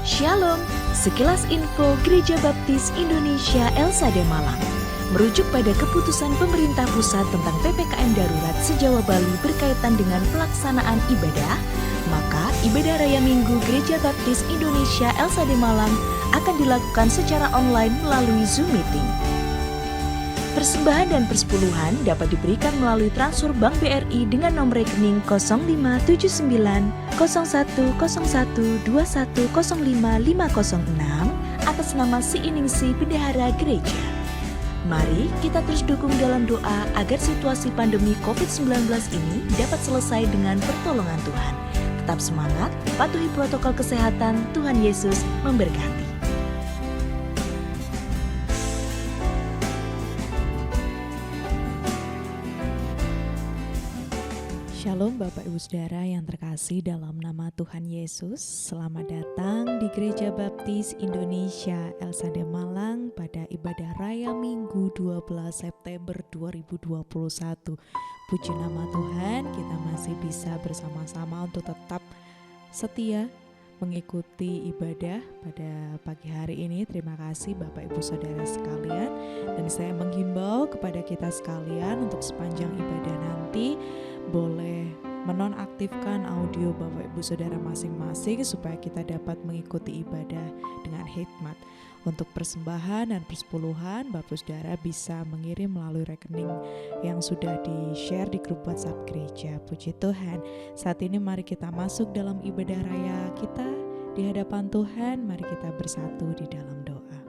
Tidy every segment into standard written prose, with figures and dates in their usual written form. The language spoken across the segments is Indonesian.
Shalom, sekilas info Gereja Baptis Indonesia Elsade Malang. Merujuk pada keputusan pemerintah pusat tentang PPKM darurat se-Jawa Bali berkaitan dengan pelaksanaan ibadah, maka ibadah Raya Minggu Gereja Baptis Indonesia Elsade Malang akan dilakukan secara online melalui Zoom Meeting. Persembahan dan persepuluhan dapat diberikan melalui transfer Bank BRI dengan nomor rekening 0579 0101 2105 506 atas nama Siiningsih Bendahara Gereja. Mari kita terus dukung dalam doa agar situasi pandemi COVID-19 ini dapat selesai dengan pertolongan Tuhan. Tetap semangat, patuhi protokol kesehatan, Tuhan Yesus memberkati. Shalom Bapak Ibu Saudara yang terkasih dalam nama Tuhan Yesus. Selamat datang di Gereja Baptis Indonesia Elsade Malang pada ibadah Raya Minggu 12 September 2021. Puji nama Tuhan, kita masih bisa bersama-sama untuk tetap setia mengikuti ibadah pada pagi hari ini. Terima kasih Bapak Ibu Saudara sekalian. Dan saya menghimbau kepada kita sekalian untuk sepanjang ibadah nanti boleh menonaktifkan audio Bapak Ibu Saudara masing-masing supaya kita dapat mengikuti ibadah dengan hikmat. Untuk persembahan dan persepuluhan, Bapak Saudara bisa mengirim melalui rekening yang sudah di-share di grup WhatsApp gereja. Puji Tuhan. Saat ini mari kita masuk dalam ibadah raya kita di hadapan Tuhan. Mari kita bersatu di dalam doa.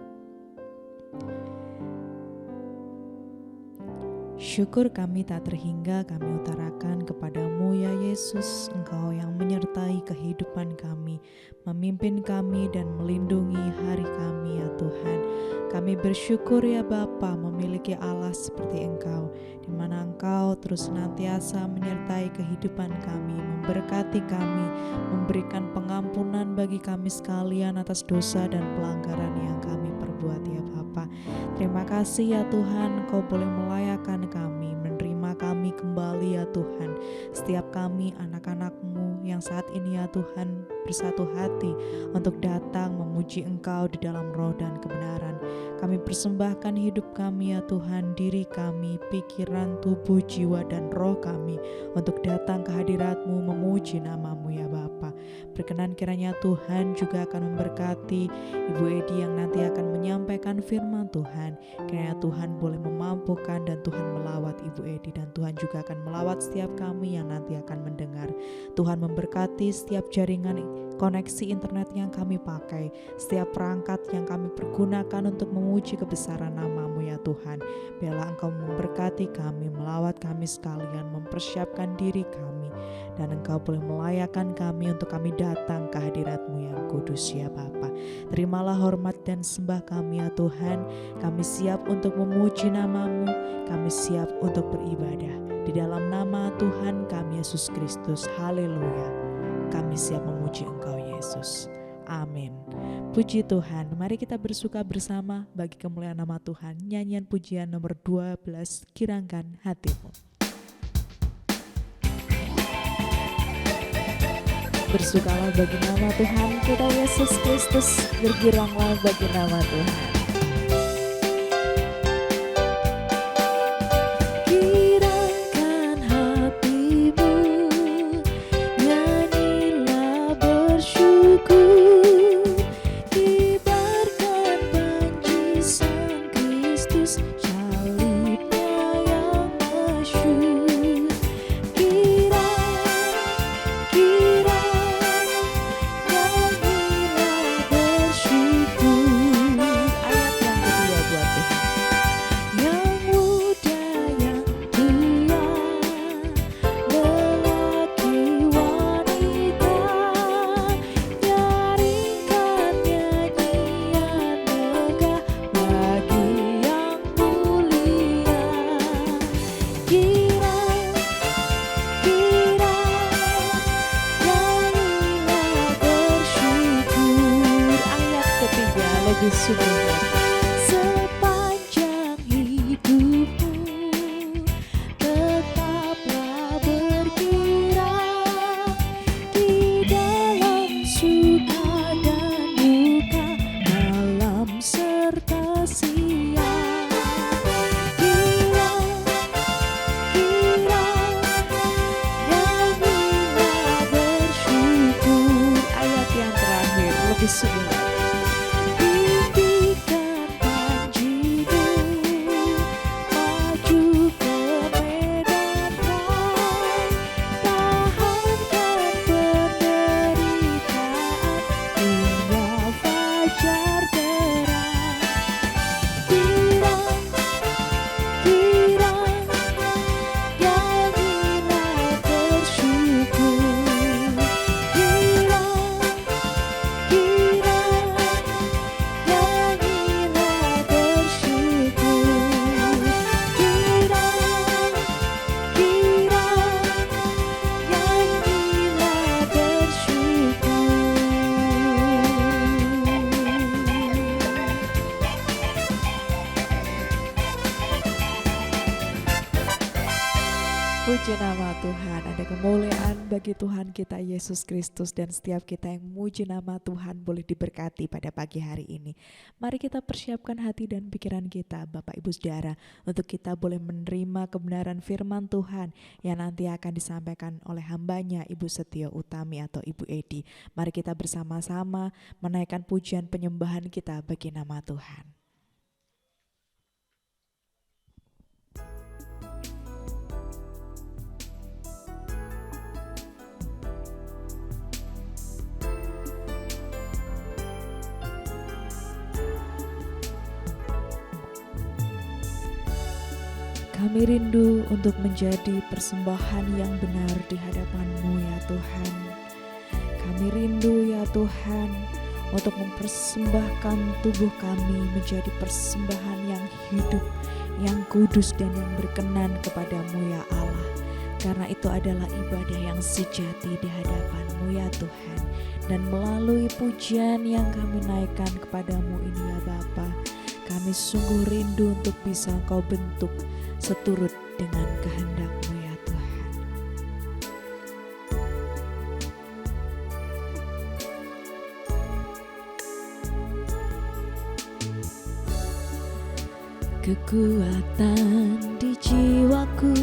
Syukur kami tak terhingga kami utarakan kepadamu ya Yesus, Engkau yang menyertai kehidupan kami, memimpin kami dan melindungi hari kami ya Tuhan. Kami bersyukur ya Bapa memiliki Allah seperti Engkau, di mana Engkau terus senantiasa menyertai kehidupan kami, memberkati kami, memberikan pengampunan bagi kami sekalian atas dosa dan pelanggaran yang kami perbuat ya Bapa. Terima kasih ya Tuhan, Engkau boleh melayakkan kami, menerima kami kembali ya Tuhan. Setiap kami anak-anak-Mu yang saat ini ya Tuhan bersatu hati untuk datang memuji Engkau di dalam roh dan kebenaran. Kami persembahkan hidup kami ya Tuhan, diri kami, pikiran, tubuh, jiwa dan roh kami untuk datang ke hadirat-Mu memuji nama-Mu ya Bapa. Berkenan kiranya Tuhan juga akan memberkati Ibu Edi yang nanti akan menyampaikan firman Tuhan. Kiranya Tuhan boleh memampukan dan Tuhan melawat Ibu Edi, dan Tuhan juga akan melawat setiap kami yang nanti akan mendengar. Tuhan memberkati setiap jaringan koneksi internet yang kami pakai, setiap perangkat yang kami pergunakan untuk memuji kebesaran nama-Mu ya Tuhan. Biarlah Engkau memberkati kami, melawat kami sekalian, mempersiapkan diri kami, dan Engkau boleh melayakkan kami untuk kami datang ke hadirat-Mu yang kudus ya Bapa. Terimalah hormat dan sembah kami ya Tuhan. Kami siap untuk memuji nama-Mu, kami siap untuk beribadah di dalam nama Tuhan kami Yesus Kristus. Haleluya. Kami siap memuji Engkau Yesus. Amin. Puji Tuhan. Mari kita bersuka bersama bagi kemuliaan nama Tuhan. Nyanyian pujian nomor 12, Girangkan Hatimu. Bersukalah bagi nama Tuhan kita Yesus Kristus. Bergiranglah bagi nama Tuhan. Sepanjang hidupmu tetaplah berkira di dalam suka dan Yesus tinggikan panjimu, maju ke medan perang, tahankan penderitaan hingga fajar terang. Kirang, kirang, nyanyilah bersyukur. Kirang, kirang, nyanyilah bersyukur. Kirang, kirang, nyanyilah bersyukur. Puji nama Tuhan, ada kemuliaan bagi Tuhan kita Yesus Kristus, dan setiap kita yang memuji nama Tuhan boleh diberkati pada pagi hari ini. Mari kita persiapkan hati dan pikiran kita, Bapak Ibu Saudara, untuk kita boleh menerima kebenaran firman Tuhan yang nanti akan disampaikan oleh hambanya Ibu Setio Utami atau Ibu Edi. Mari kita bersama-sama menaikkan pujian penyembahan kita bagi nama Tuhan. Kami rindu untuk menjadi persembahan yang benar di hadapan-Mu ya Tuhan. Kami rindu ya Tuhan untuk mempersembahkan tubuh kami menjadi persembahan yang hidup, yang kudus dan yang berkenan kepadamu ya Allah. Karena itu adalah ibadah yang sejati di hadapan-Mu ya Tuhan. Dan melalui pujian yang kami naikkan kepadamu ini ya Bapa, kami sungguh rindu untuk bisa Engkau bentuk seturut dengan kehendak-Mu ya Tuhan. Kekuatan di jiwaku,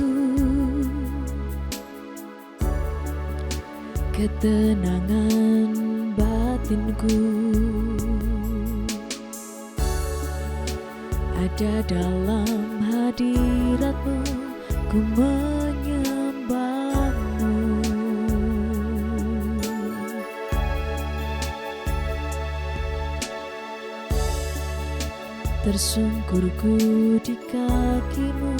ketenangan batinku, ada dalam hadirat-Mu, ku menyembah-Mu. Tersungkurku di kaki-Mu,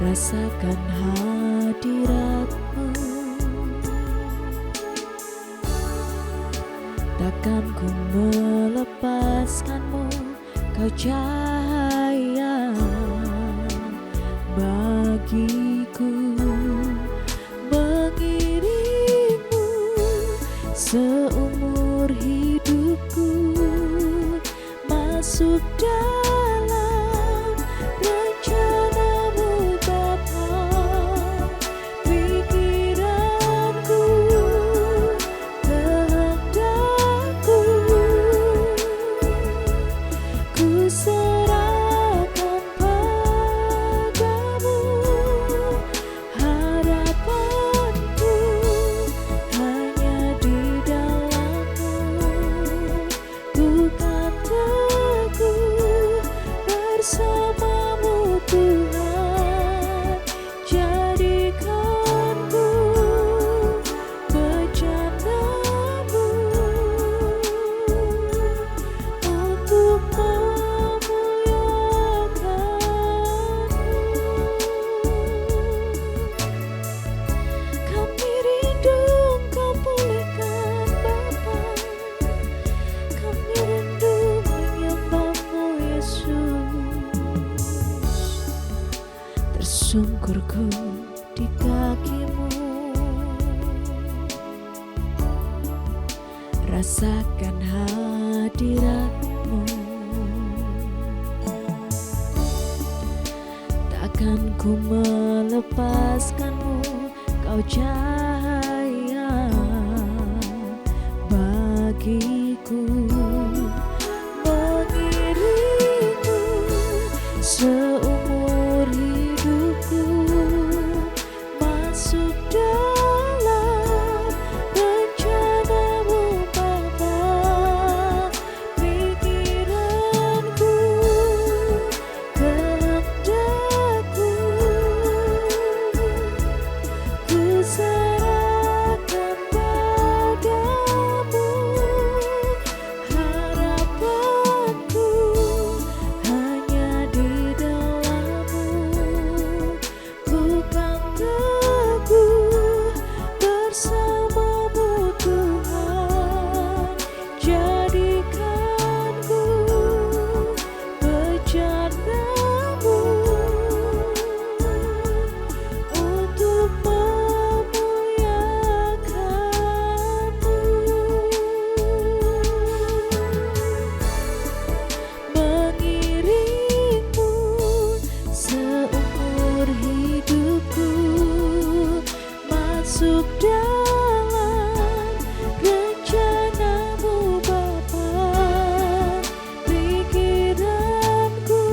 rasakan hadirat-Mu. Takkan ku melepaskan-Mu, Kau cahaya bagiku. Mengiringmu seumur hidupku, masuk dalam rencana-Mu Bapa. Pikiranku, kehendakku, ku serahkan padamu. Harapanku hanya di dalam-Mu, bukan teguh bersama-Mu Tuhan. Jadikanku bejana-Mu untuk memuliakan-Mu. Kami rindu Engkau pulihkan Bapa, kami rindu menyembah-Mu Yesus. Tersungkurku di kaki-Mu, rasakan hadirat-Mu. Takkan ku melepaskan-Mu, Kau cahaya bagiku. Mengiringmu seumur hidupku, masuk dalam bersamamu Tuhan, jadikanku bejanamu untuk memuliakanmu, mengiringmu seumur hidupku, masuk dalam rencanamu Bapa. Pikiranku,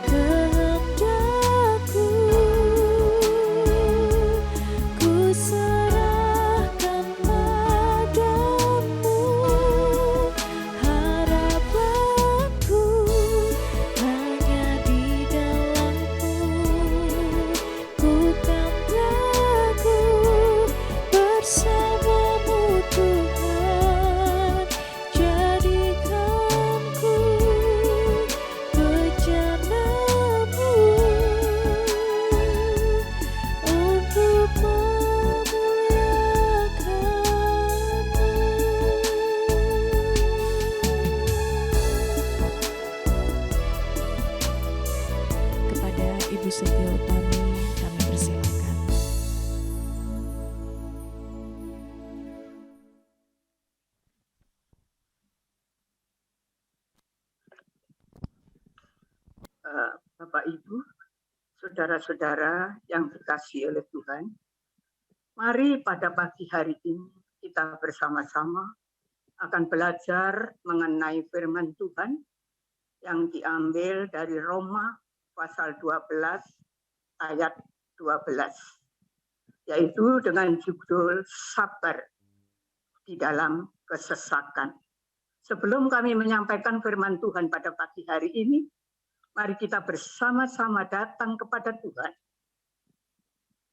kehendakku, ku serahkan padamu. Harapanku hanya di dalam-Mu. Ku kan teguh bersamamu Tuhan, jadikanku bejanamu untuk memuliakanmu. Kepada Ibu Setia Utami kami persilakan. Bapak Ibu, saudara-saudara yang dikasihi oleh Tuhan, mari pada pagi hari ini kita bersama-sama akan belajar mengenai firman Tuhan yang diambil dari Roma pasal 12 ayat 12, yaitu dengan judul sabar di dalam kesesakan. Sebelum kami menyampaikan firman Tuhan pada pagi hari ini, mari kita bersama-sama datang kepada Tuhan.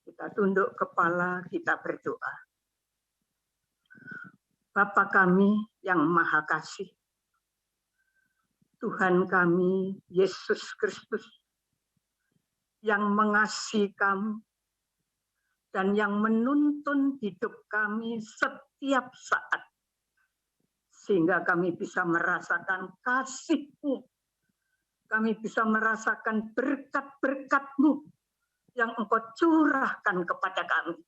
Kita tunduk kepala, kita berdoa. Bapa kami yang Maha Kasih, Tuhan kami Yesus Kristus yang mengasihi kami dan yang menuntun hidup kami setiap saat, sehingga kami bisa merasakan kasih-Mu. Kami bisa merasakan berkat-berkat-Mu yang Engkau curahkan kepada kami,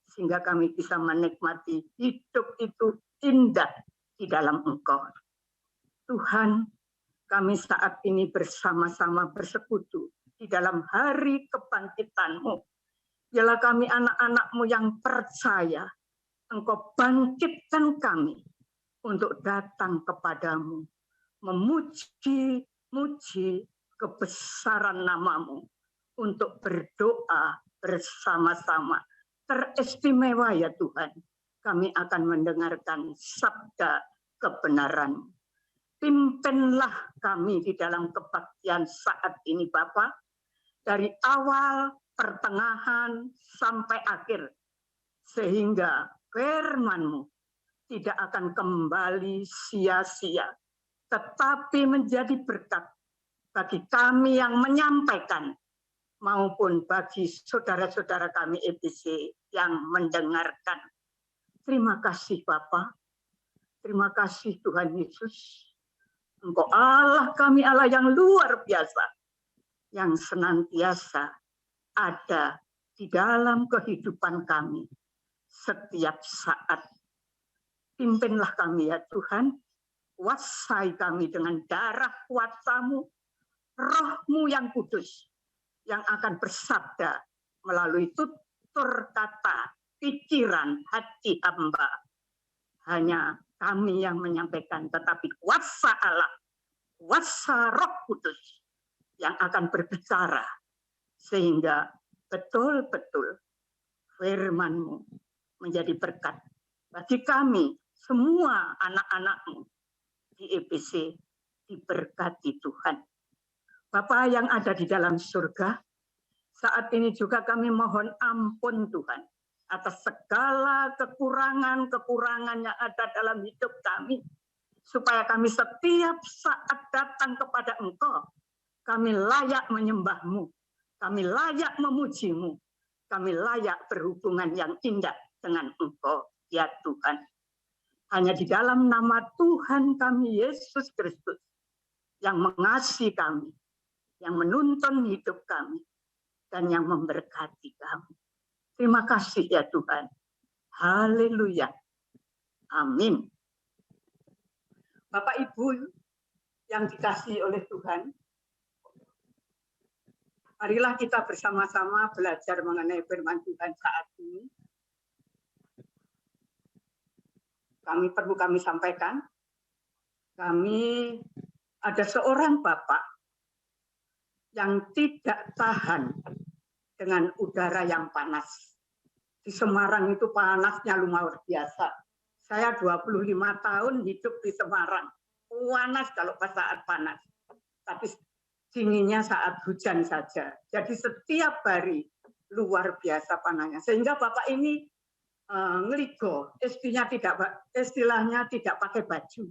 sehingga kami bisa menikmati hidup itu indah di dalam Engkau. Tuhan, kami saat ini bersama-sama bersekutu di dalam hari kebangkitan-Mu. Biarlah kami anak-anak-Mu yang percaya, Engkau bangkitkan kami untuk datang kepadamu, memuji kebesaran nama-Mu, untuk berdoa bersama-sama. Teristimewa ya Tuhan, kami akan mendengarkan sabda kebenaran. Pimpinlah kami di dalam kebaktian saat ini Bapa, dari awal, pertengahan, sampai akhir, sehingga firman-Mu tidak akan kembali sia-sia, tetapi menjadi berkat bagi kami yang menyampaikan maupun bagi saudara-saudara kami EBC yang mendengarkan. Terima kasih Bapa, terima kasih Tuhan Yesus. Engkau Allah kami, Allah yang luar biasa, yang senantiasa ada di dalam kehidupan kami setiap saat. Pimpinlah kami ya Tuhan, kuasai kami dengan darah kuasa-Mu, Roh-Mu yang kudus, yang akan bersabda melalui tutur kata, pikiran, hati hamba. Hanya kami yang menyampaikan, tetapi kuasa Allah, kuasa Roh Kudus yang akan berbicara, sehingga betul-betul firman-Mu menjadi berkat bagi kami, semua anak-anak-Mu di EBC, diberkati Tuhan. Bapa yang ada di dalam surga, saat ini juga kami mohon ampun Tuhan atas segala kekurangan-kekurangan yang ada dalam hidup kami, supaya kami setiap saat datang kepada Engkau, kami layak menyembah-Mu, kami layak memuji-Mu, kami layak berhubungan yang indah dengan Engkau, ya Tuhan. Hanya di dalam nama Tuhan kami, Yesus Kristus, yang mengasihi kami, yang menuntun hidup kami, dan yang memberkati kami. Terima kasih ya Tuhan. Haleluya. Amin. Bapak Ibu yang dikasihi oleh Tuhan, marilah kita bersama-sama belajar mengenai firman Tuhan saat ini. Kami sampaikan, kami ada seorang bapak yang tidak tahan dengan udara yang panas. Di Semarang itu panasnya luar biasa. Saya 25 tahun hidup di Semarang. Panas kalau pas saat panas. Tapi dinginnya saat hujan saja. Jadi setiap hari luar biasa panasnya. Sehingga bapak ini ngeligo, istilahnya tidak pakai baju.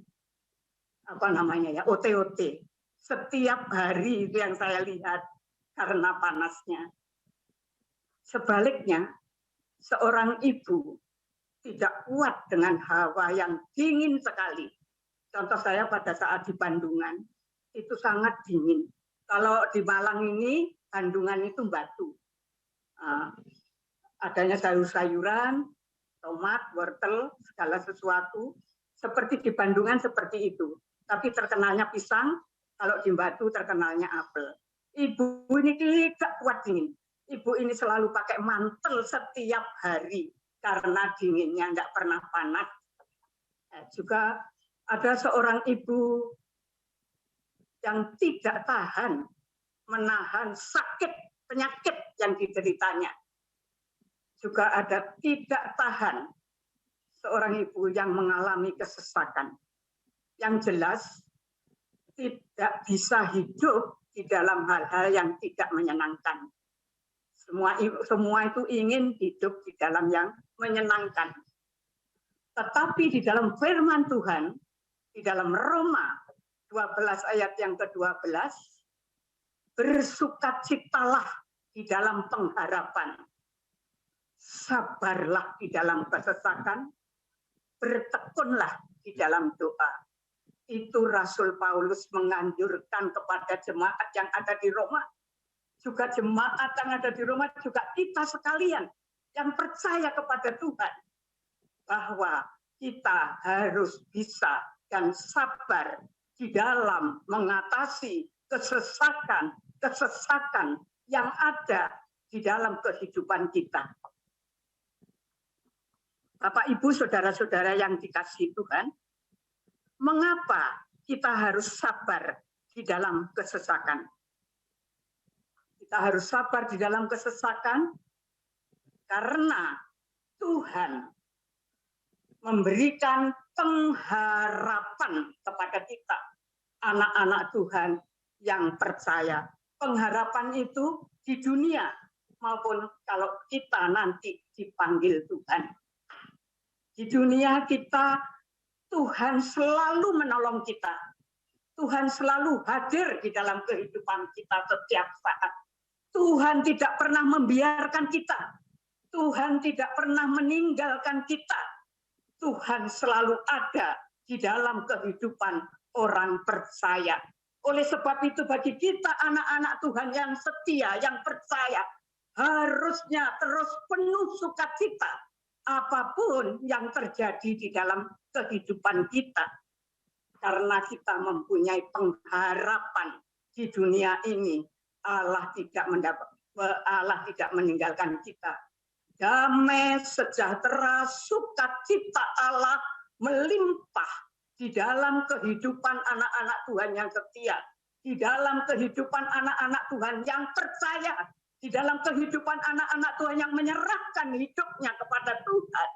Apa namanya ya, OT-OT. Setiap hari itu yang saya lihat karena panasnya. Sebaliknya, seorang ibu tidak kuat dengan hawa yang dingin sekali. Contoh saya pada saat di Bandungan, itu sangat dingin. Kalau di Malang ini, Bandungan itu batu. Adanya sayur-sayuran, tomat, wortel, segala sesuatu. Seperti di Bandungan seperti itu. Tapi terkenalnya pisang, kalau di Batu terkenalnya apel. Ibu ini tidak kuat dingin. Ibu ini selalu pakai mantel setiap hari karena dinginnya tidak pernah panas. Juga ada seorang ibu yang tidak tahan menahan sakit penyakit yang dideritanya. Juga ada tidak tahan seorang ibu yang mengalami kesesakan. Yang jelas tidak bisa hidup di dalam hal-hal yang tidak menyenangkan. Semua itu ingin hidup di dalam yang menyenangkan. Tetapi di dalam firman Tuhan, di dalam Roma 12 ayat yang ke-12, bersukacitalah di dalam pengharapan, sabarlah di dalam kesesakan, bertekunlah di dalam doa. Itu Rasul Paulus menganjurkan kepada jemaat yang ada di Roma. Juga jemaat yang ada di Roma, juga kita sekalian yang percaya kepada Tuhan. Bahwa kita harus bisa dan sabar di dalam mengatasi kesesakan yang ada di dalam kehidupan kita. Bapak, Ibu, saudara-saudara yang dikasihi Tuhan, mengapa kita harus sabar di dalam kesesakan? Kita harus sabar di dalam kesesakan karena Tuhan memberikan pengharapan kepada kita, anak-anak Tuhan yang percaya. Pengharapan itu di dunia maupun kalau kita nanti dipanggil Tuhan. Di dunia kita, Tuhan selalu menolong kita. Tuhan selalu hadir di dalam kehidupan kita setiap saat. Tuhan tidak pernah membiarkan kita. Tuhan tidak pernah meninggalkan kita. Tuhan selalu ada di dalam kehidupan orang percaya. Oleh sebab itu bagi kita anak-anak Tuhan yang setia, yang percaya, harusnya terus penuh sukacita apapun yang terjadi di dalam kehidupan kita. Karena kita mempunyai pengharapan di dunia ini, Allah tidak meninggalkan kita. Damai, sejahtera, sukacita Allah melimpah di dalam kehidupan anak-anak Tuhan yang setia, di dalam kehidupan anak-anak Tuhan yang percaya, di dalam kehidupan anak-anak Tuhan yang menyerahkan hidupnya kepada Tuhan.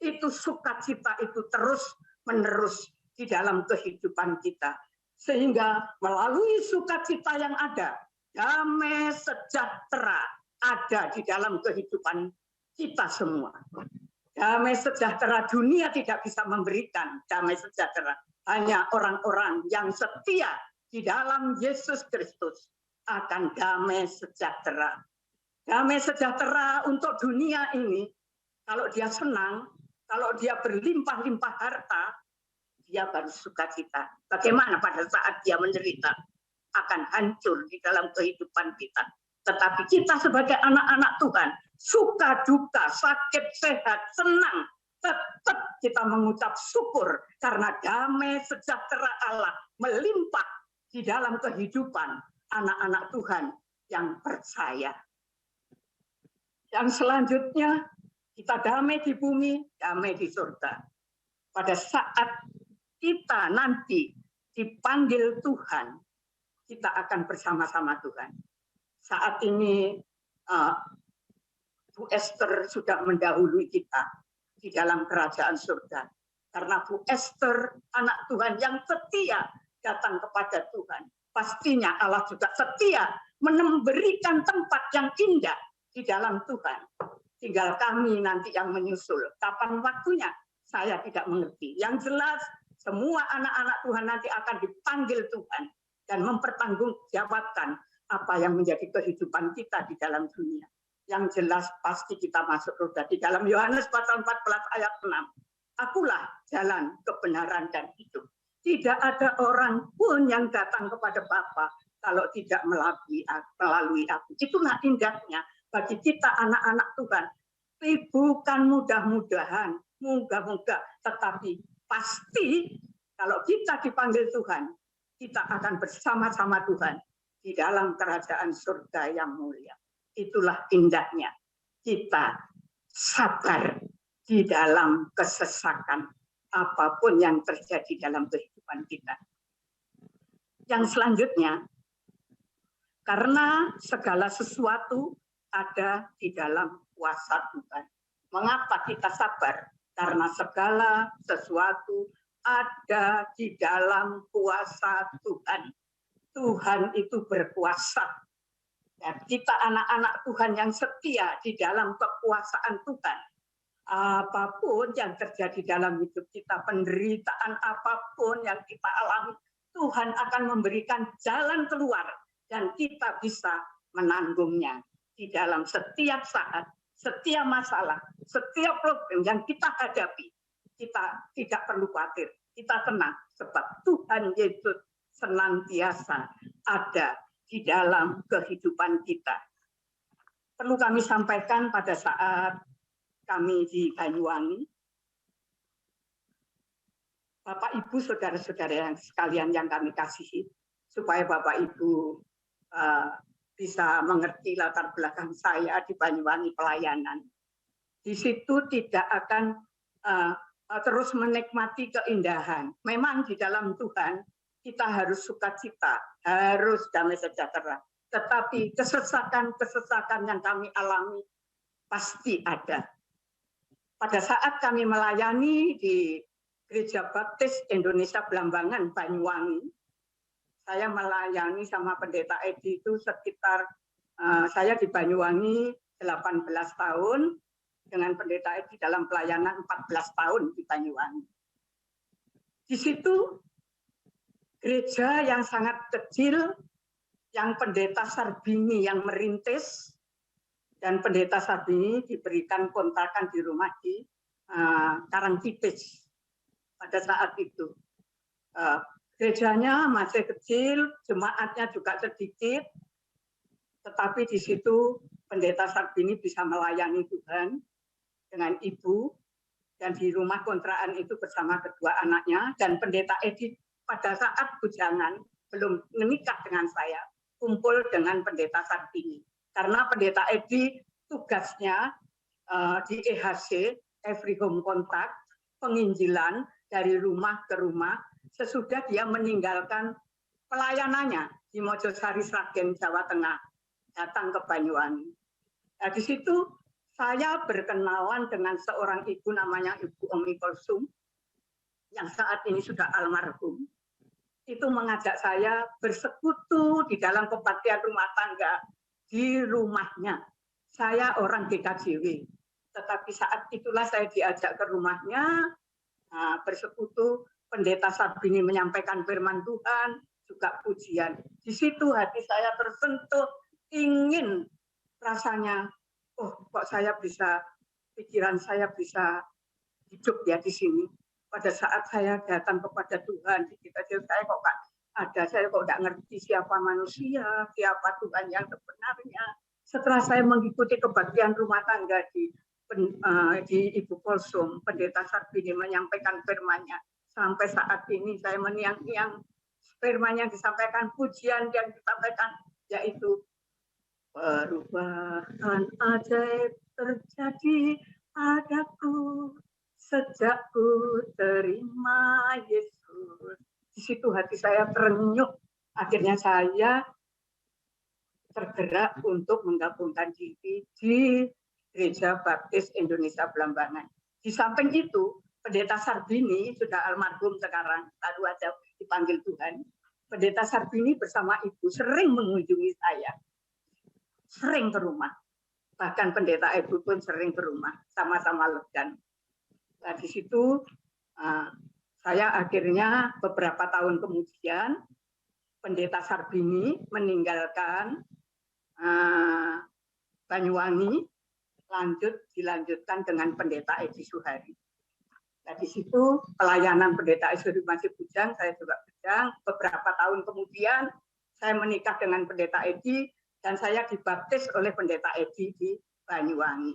Itu sukacita itu terus-menerus di dalam kehidupan kita. Sehingga melalui sukacita yang ada, damai sejahtera ada di dalam kehidupan kita semua. Damai sejahtera dunia tidak bisa memberikan damai sejahtera. Hanya orang-orang yang setia di dalam Yesus Kristus akan damai sejahtera. Damai sejahtera untuk dunia ini, kalau dia senang, kalau dia berlimpah-limpah harta, dia baru sukacita. Bagaimana pada saat dia menderita? Akan hancur di dalam kehidupan kita. Tetapi kita sebagai anak-anak Tuhan, suka duka, sakit sehat, senang, tetap kita mengucap syukur karena damai sejahtera Allah melimpah di dalam kehidupan anak-anak Tuhan yang percaya. Yang selanjutnya, kita damai di bumi, damai di surga. Pada saat kita nanti dipanggil Tuhan, kita akan bersama-sama Tuhan. Saat ini Bu Esther sudah mendahului kita di dalam kerajaan surga. Karena Bu Esther, anak Tuhan yang setia datang kepada Tuhan. Pastinya Allah juga setia memberikan tempat yang indah di dalam Tuhan. Tinggal kami nanti yang menyusul. Kapan waktunya? Saya tidak mengerti. Yang jelas, semua anak-anak Tuhan nanti akan dipanggil Tuhan dan mempertanggungjawabkan apa yang menjadi kehidupan kita di dalam dunia. Yang jelas pasti kita masuk surga. Di dalam Yohanes pasal 14 ayat 6. Akulah jalan, kebenaran, dan hidup. Tidak ada orang pun yang datang kepada Bapa kalau tidak melalui aku. Itulah indahnya bagi kita anak-anak Tuhan. Bukan mudah-mudahan, moga-moga, tetapi pasti kalau kita dipanggil Tuhan, kita akan bersama-sama Tuhan di dalam kerajaan surga yang mulia. Itulah indahnya kita sabar di dalam kesesakan apapun yang terjadi dalam kehidupan kita. Yang selanjutnya, karena segala sesuatu ada di dalam kuasa Tuhan. Mengapa kita sabar? Karena segala sesuatu ada di dalam kuasa Tuhan. Tuhan itu berkuasa. Dan kita anak-anak Tuhan yang setia di dalam kekuasaan Tuhan. Apapun yang terjadi dalam hidup kita, penderitaan apapun yang kita alami, Tuhan akan memberikan jalan keluar dan kita bisa menanggungnya. Di dalam setiap saat, setiap masalah, setiap problem yang kita hadapi, kita tidak perlu khawatir, kita tenang, sebab Tuhan Yesus senantiasa ada di dalam kehidupan kita. Perlu kami sampaikan pada saat kami di Banyuwangi, Bapak Ibu, saudara-saudara yang sekalian yang kami kasihi, supaya Bapak Ibu bisa mengerti latar belakang saya di Banyuwangi pelayanan. Di situ tidak akan terus menikmati keindahan. Memang di dalam Tuhan kita harus sukacita, harus damai sejahtera. Tetapi kesesakan-kesesakan yang kami alami pasti ada. Pada saat kami melayani di Gereja Baptis Indonesia Belambangan Banyuwangi, saya melayani sama Pendeta Edi itu sekitar, saya di Banyuwangi 18 tahun, dengan Pendeta Edi dalam pelayanan 14 tahun di Banyuwangi. Di situ gereja yang sangat kecil, yang Pendeta Sarbini yang merintis, dan Pendeta Sarbini diberikan kontrakan di rumah di Karangkipis pada saat itu. Gerejanya masih kecil, jemaatnya juga sedikit, tetapi di situ Pendeta Sarbini bisa melayani Tuhan dengan ibu, dan di rumah kontrakan itu bersama kedua anaknya, dan Pendeta Edi pada saat bujangan, belum menikah dengan saya, kumpul dengan Pendeta Sarbini. Karena Pendeta Edi tugasnya di EHC, Every Home Contact, penginjilan dari rumah ke rumah, sesudah dia meninggalkan pelayanannya di Mojosari, Sragen, Jawa Tengah, datang ke Banyuwangi. Nah, di situ saya berkenalan dengan seorang ibu namanya Ibu Umi Kulsum, yang saat ini sudah almarhum. Itu mengajak saya bersekutu di dalam kebaktian rumah tangga di rumahnya. Saya orang GKJW, tetapi saat itulah saya diajak ke rumahnya, bersekutu. Pendeta Sarbini menyampaikan firman Tuhan, juga pujian. Di situ hati saya tersentuh, ingin rasanya, oh kok pikiran saya bisa hidup ya di sini. Pada saat saya datang kepada Tuhan, di kita saya kok gak ada, saya kok nggak ngerti siapa manusia, siapa Tuhan yang sebenarnya. Setelah saya mengikuti kebaktian rumah tangga di Ibu Kolsum, Pendeta Sarbini menyampaikan firman-Nya. Sampai saat ini saya meniang-niang firman yang disampaikan, pujian yang disampaikan, yaitu perubahan ajaib terjadi padaku sejak ku terima Yesus. Di situ hati saya terenyuh. Akhirnya saya tergerak untuk menggabungkan diri di Gereja Baptis Indonesia Belambangan. Di samping itu, Pendeta Sarbini sudah almarhum sekarang, baru aja dipanggil Tuhan. Pendeta Sarbini bersama Ibu sering mengunjungi saya, sering ke rumah. Bahkan Pendeta Ibu pun sering ke rumah, sama-sama legan. Nah, di situ saya akhirnya beberapa tahun kemudian Pendeta Sarbini meninggalkan Banyuwangi, dilanjutkan dengan Pendeta Edi Suhari. Nah, di situ pelayanan Pendeta Edi Suhari masih bujang, saya juga bujang. Beberapa tahun kemudian saya menikah dengan Pendeta Edi dan saya dibaptis oleh Pendeta Edi di Banyuwangi.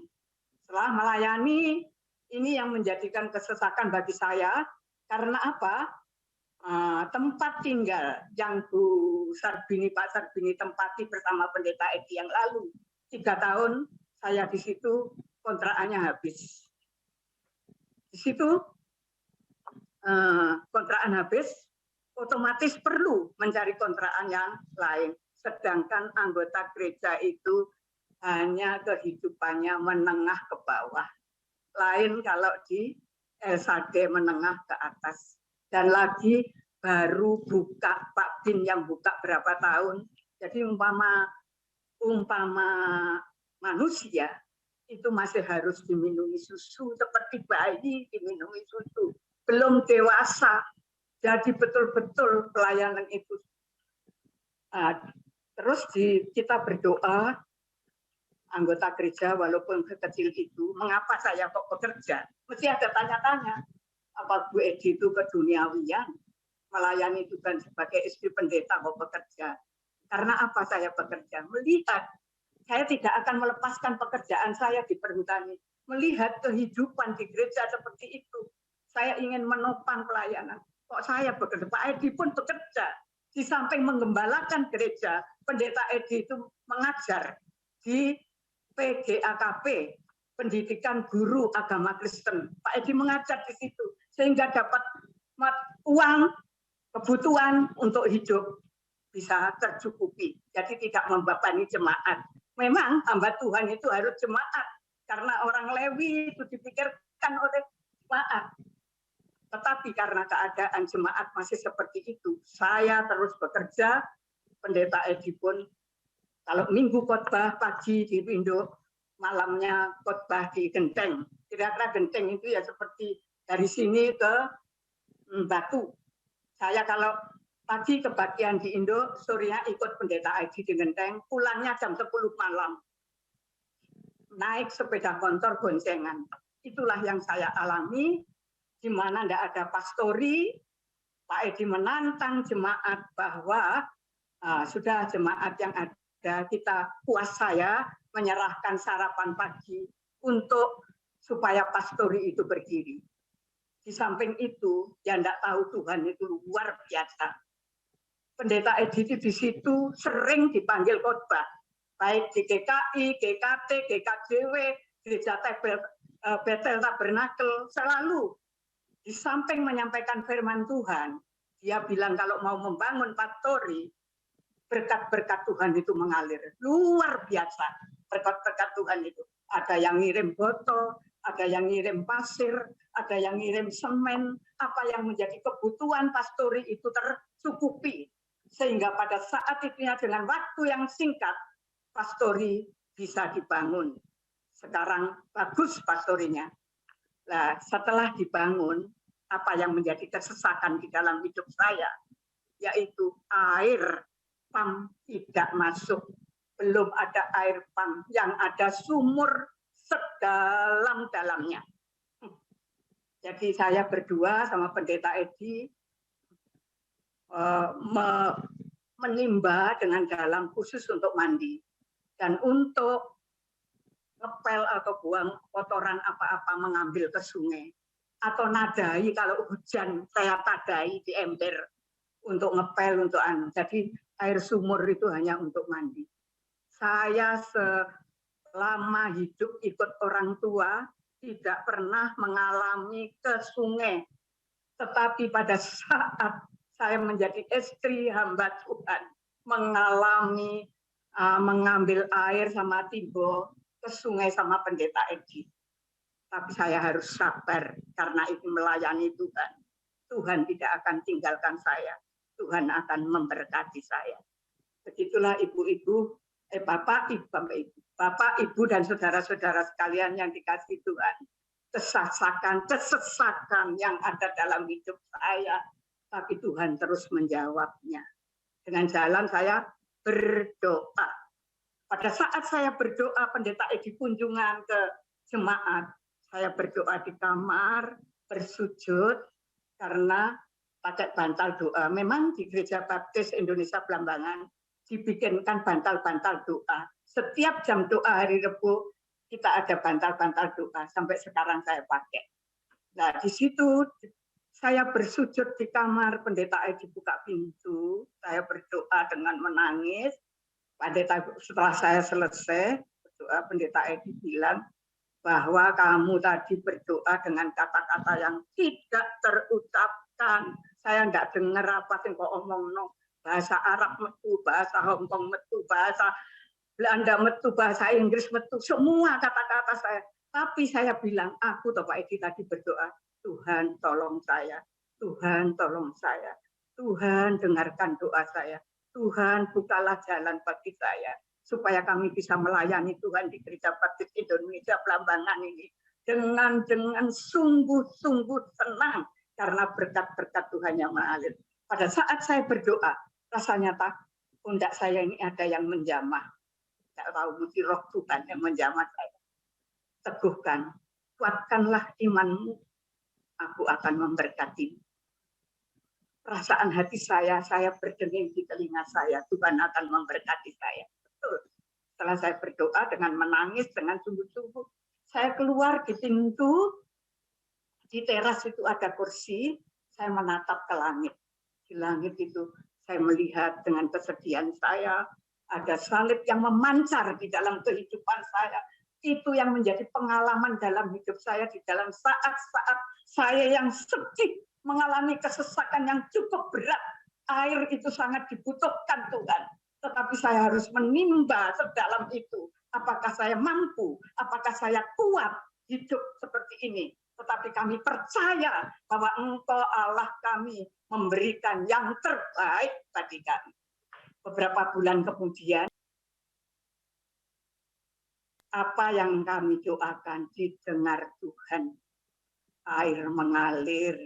Setelah melayani, ini yang menjadikan kesesakan bagi saya, karena apa? Tempat tinggal yang Pak Sarbini tempati bersama Pendeta Edi yang lalu, 3 tahun saya di situ kontrakannya habis. Di situ kontrakan habis, otomatis perlu mencari kontrakan yang lain. Sedangkan anggota gereja itu hanya kehidupannya menengah ke bawah. Lain kalau di LSAD menengah ke atas. Dan lagi baru buka, Pak Bin yang buka berapa tahun. Jadi umpama manusia itu masih harus diminumi susu, seperti bayi diminumi susu. Belum dewasa. Jadi betul-betul pelayanan itu. Terus kita berdoa, anggota gereja walaupun kecil itu, mengapa saya kok bekerja? Mesti ada tanya-tanya. Apa Bu Edi itu keduniawian? Melayani Tuhan sebagai istri pendeta kok bekerja? Karena apa saya bekerja? Melihat saya tidak akan melepaskan pekerjaan saya di perhutani. Melihat kehidupan di gereja seperti itu, saya ingin menopang pelayanan. Kok saya bekerja? Pak Edi pun bekerja. Di samping menggembalakan gereja, Pendeta Edi itu mengajar di PGAKP, Pendidikan Guru Agama Kristen. Pak Edi mengajar di situ, sehingga dapat uang, kebutuhan untuk hidup bisa tercukupi. Jadi tidak membebani jemaat. Memang hamba Tuhan itu harus jemaat, karena orang Lewi itu dipikirkan oleh jemaat. Tetapi karena keadaan jemaat masih seperti itu, saya terus bekerja. Pendeta Edi pun kalau minggu khotbah pagi di Indo, malamnya khotbah di Genteng. Kira-kira Genteng itu ya seperti dari sini ke Batu. Saya kalau pagi kebaktian di Indo, sorenya ikut Pendeta Edi di Genteng, pulangnya jam 10 malam. Naik sepeda motor boncengan. Itulah yang saya alami, di mana tidak ada pastori. Pak Edi menantang jemaat bahwa sudah jemaat yang ada, kita puasa ya, menyerahkan sarapan pagi untuk supaya pastori itu berdiri. Di samping itu, yang tidak tahu Tuhan itu luar biasa. Pendeta Edi di situ sering dipanggil khotbah, baik di GKI, GKT, GKJW, Gereja Betel Tabernakel, selalu di samping menyampaikan firman Tuhan, dia bilang kalau mau membangun pastori, berkat-berkat Tuhan itu mengalir. Luar biasa berkat-berkat Tuhan itu. Ada yang ngirim botol, ada yang ngirim pasir, ada yang ngirim semen, apa yang menjadi kebutuhan pastori itu tercukupi. Sehingga pada saat itu dengan waktu yang singkat, pastori bisa dibangun. Sekarang bagus pastorinya. Nah, setelah dibangun, apa yang menjadi kesesakan di dalam hidup saya, yaitu air PAM tidak masuk belum ada air pump, yang ada sumur sedalam-dalamnya. Jadi saya berdua sama Pendeta Edi menimba dengan dalam khusus untuk mandi. Dan untuk ngepel atau buang kotoran apa-apa mengambil ke sungai. Atau nadai, kalau hujan saya tadai di ember untuk ngepel, untuk jadi air sumur itu hanya untuk mandi. Saya selama hidup ikut orang tua tidak pernah mengalami ke sungai. Tetapi pada saat saya menjadi istri hamba Tuhan, mengalami mengambil air sama Timbo ke sungai sama Pendeta Edi. Tapi saya harus sabar karena itu melayani Tuhan. Tuhan tidak akan tinggalkan saya. Tuhan akan memberkati saya. Begitulah ibu-ibu, bapak, ibu dan saudara-saudara sekalian yang dikasihi Tuhan. Kesesakan yang ada dalam hidup saya. Tapi Tuhan terus menjawabnya. Dengan jalan saya berdoa. Pada saat saya berdoa, Pendeta Edi kunjungan ke jemaat, saya berdoa di kamar, bersujud, karena pakai bantal doa. Memang di Gereja Baptis Indonesia Blambangan dibikinkan bantal-bantal doa. Setiap jam doa hari Rebu, kita ada bantal-bantal doa. Sampai sekarang saya pakai. Nah, di situ saya bersujud di kamar, Pendeta Edi buka pintu, saya berdoa dengan menangis. Setelah saya selesai berdoa, Pendeta Edi bilang bahwa kamu tadi berdoa dengan kata-kata yang tidak terucapkan. Saya tidak dengar apa yang kau omong, no. Bahasa Arab metu, bahasa Hongkong metu, bahasa Belanda metu, bahasa Inggris metu, semua kata-kata saya. Tapi saya bilang, aku Pak Edi tadi berdoa, Tuhan tolong saya, Tuhan tolong saya, Tuhan dengarkan doa saya, Tuhan bukalah jalan bagi saya, supaya kami bisa melayani Tuhan di Gereja Baptis Indonesia Blambangan ini dengan sungguh-sungguh senang karena berkat-berkat Tuhan yang mengalir. Pada saat saya berdoa, rasanya pundak saya ini ada yang menjamah. Tidak tahu mesti roh Tuhan yang menjamah saya. Teguhkan, kuatkanlah imanmu, aku akan memberkati. Perasaan hati saya berdenging di telinga saya, Tuhan akan memberkati saya. Betul. Setelah saya berdoa dengan menangis, dengan sungguh-sungguh, saya keluar di pintu, di teras itu ada kursi, saya menatap ke langit. Di langit itu saya melihat dengan kesedihan saya, ada salib yang memancar di dalam kehidupan saya. Itu yang menjadi pengalaman dalam hidup saya, di dalam saat-saat saya yang sedih, mengalami kesesakan yang cukup berat. Air itu sangat dibutuhkan Tuhan. Tetapi saya harus menimba sedalam itu. Apakah saya mampu? Apakah saya kuat hidup seperti ini? Tetapi kami percaya bahwa Engkau Allah kami memberikan yang terbaik bagi kami. Beberapa bulan kemudian, apa yang kami doakan didengar Tuhan. Air mengalir,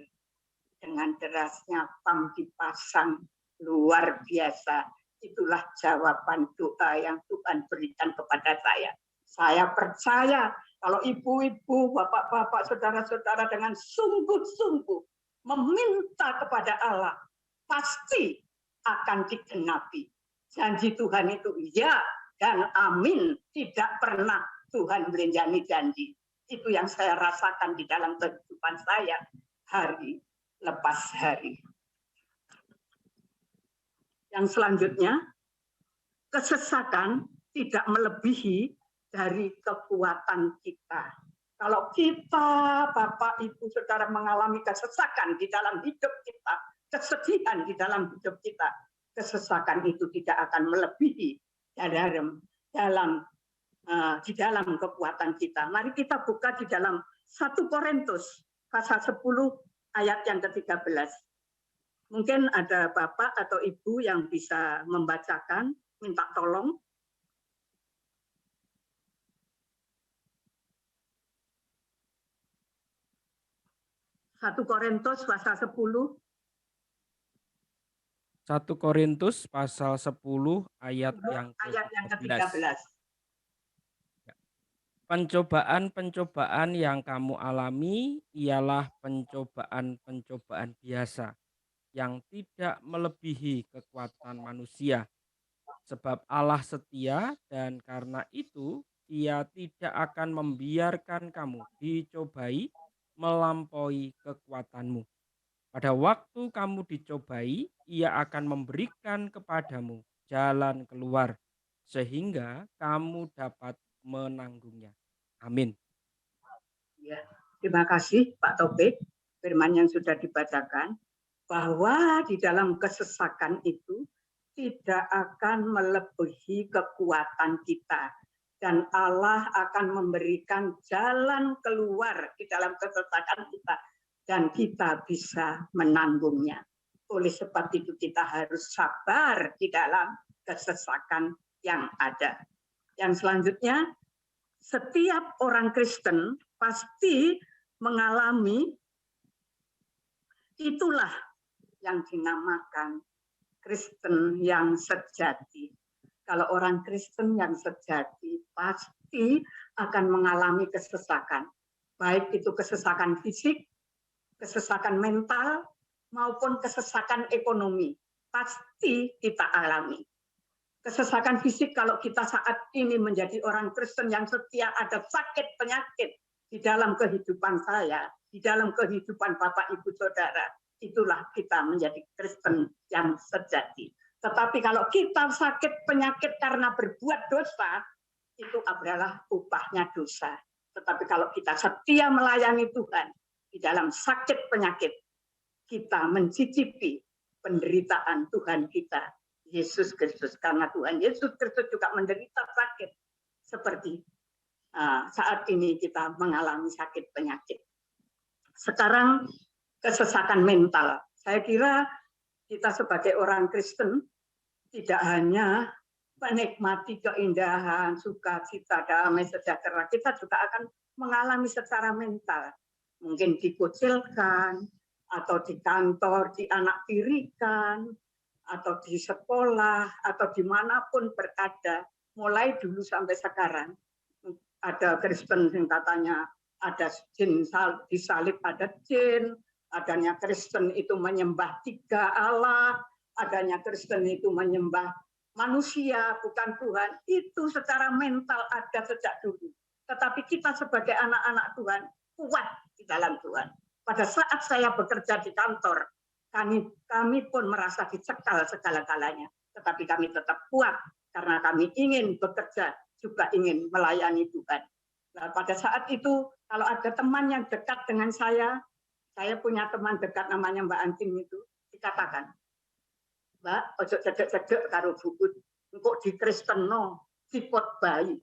dengan derasnya pam dipasang, luar biasa. Itulah jawaban doa yang Tuhan berikan kepada saya. Saya percaya kalau ibu-ibu, bapak-bapak, saudara-saudara dengan sungguh-sungguh meminta kepada Allah, pasti akan digenapi. Janji Tuhan itu ya dan amin. Tidak pernah Tuhan berenjani janji. Itu yang saya rasakan di dalam kehidupan saya hari lepas hari. Yang selanjutnya, kesesakan tidak melebihi dari kekuatan kita. Kalau kita, Bapak, Ibu, Saudara mengalami kesesakan di dalam hidup kita, kesedihan di dalam hidup kita, kesesakan itu tidak akan melebihi di dalam kekuatan kita. Mari kita buka di dalam 1 Korintus pasal 10 ayat yang ke-13. Mungkin ada Bapak atau Ibu yang bisa membacakan, minta tolong. Satu Korintus pasal 10 1 Korintus pasal 10 ayat yang Ayat yang ke-13. ke-13. Pencobaan-pencobaan yang kamu alami ialah pencobaan-pencobaan biasa yang tidak melebihi kekuatan manusia. Sebab Allah setia dan karena itu Ia tidak akan membiarkan kamu dicobai melampaui kekuatanmu. Pada waktu kamu dicobai, Ia akan memberikan kepadamu jalan keluar sehingga kamu dapat menanggungnya. Amin. Ya, terima kasih Pak Taufik, firman yang sudah dibacakan, bahwa di dalam kesesakan itu tidak akan melebihi kekuatan kita. Dan Allah akan memberikan jalan keluar di dalam kesesakan kita. Dan kita bisa menanggungnya. Oleh sebab itu kita harus sabar di dalam kesesakan yang ada. Yang selanjutnya, setiap orang Kristen pasti mengalami itulah yang dinamakan Kristen yang sejati. Kalau orang Kristen yang sejati pasti akan mengalami kesesakan. Baik itu kesesakan fisik, kesesakan mental, maupun kesesakan ekonomi. Pasti kita alami. Kesesakan fisik kalau kita saat ini menjadi orang Kristen yang setia, ada sakit penyakit di dalam kehidupan saya, di dalam kehidupan Bapak Ibu Saudara, itulah kita menjadi Kristen yang sejati. Tetapi kalau kita sakit penyakit karena berbuat dosa, itu adalah upahnya dosa. Tetapi kalau kita setia melayani Tuhan di dalam sakit penyakit, kita mencicipi penderitaan Tuhan kita, Yesus Kristus. Karena Tuhan Yesus Kristus juga menderita sakit seperti saat ini kita mengalami sakit penyakit. Sekarang kesesakan mental. Saya kira kita sebagai orang Kristen tidak hanya menikmati keindahan, sukacita, damai, sejahtera. Kita juga akan mengalami secara mental. Mungkin dikucilkan, atau di kantor, dianak tirikan, atau di sekolah, atau dimanapun berada, mulai dulu sampai sekarang. Ada Kristen yang katanya ada jin disalib, ada jin, adanya Kristen itu menyembah 3 Allah, adanya Kristen itu menyembah manusia, bukan Tuhan. Itu secara mental ada sejak dulu. Tetapi kita sebagai anak-anak Tuhan, kuat di dalam Tuhan. Pada saat saya bekerja di kantor, kami pun merasa dicekal segala-galanya. Tetapi kami tetap kuat, karena kami ingin bekerja, juga ingin melayani Tuhan. Nah, pada saat itu, kalau ada teman yang dekat dengan saya punya teman dekat namanya Mbak Antin itu, dikatakan, Mbak, ojo cedek-cedek karo bubut, engkau di Kristen no, sipot bayi.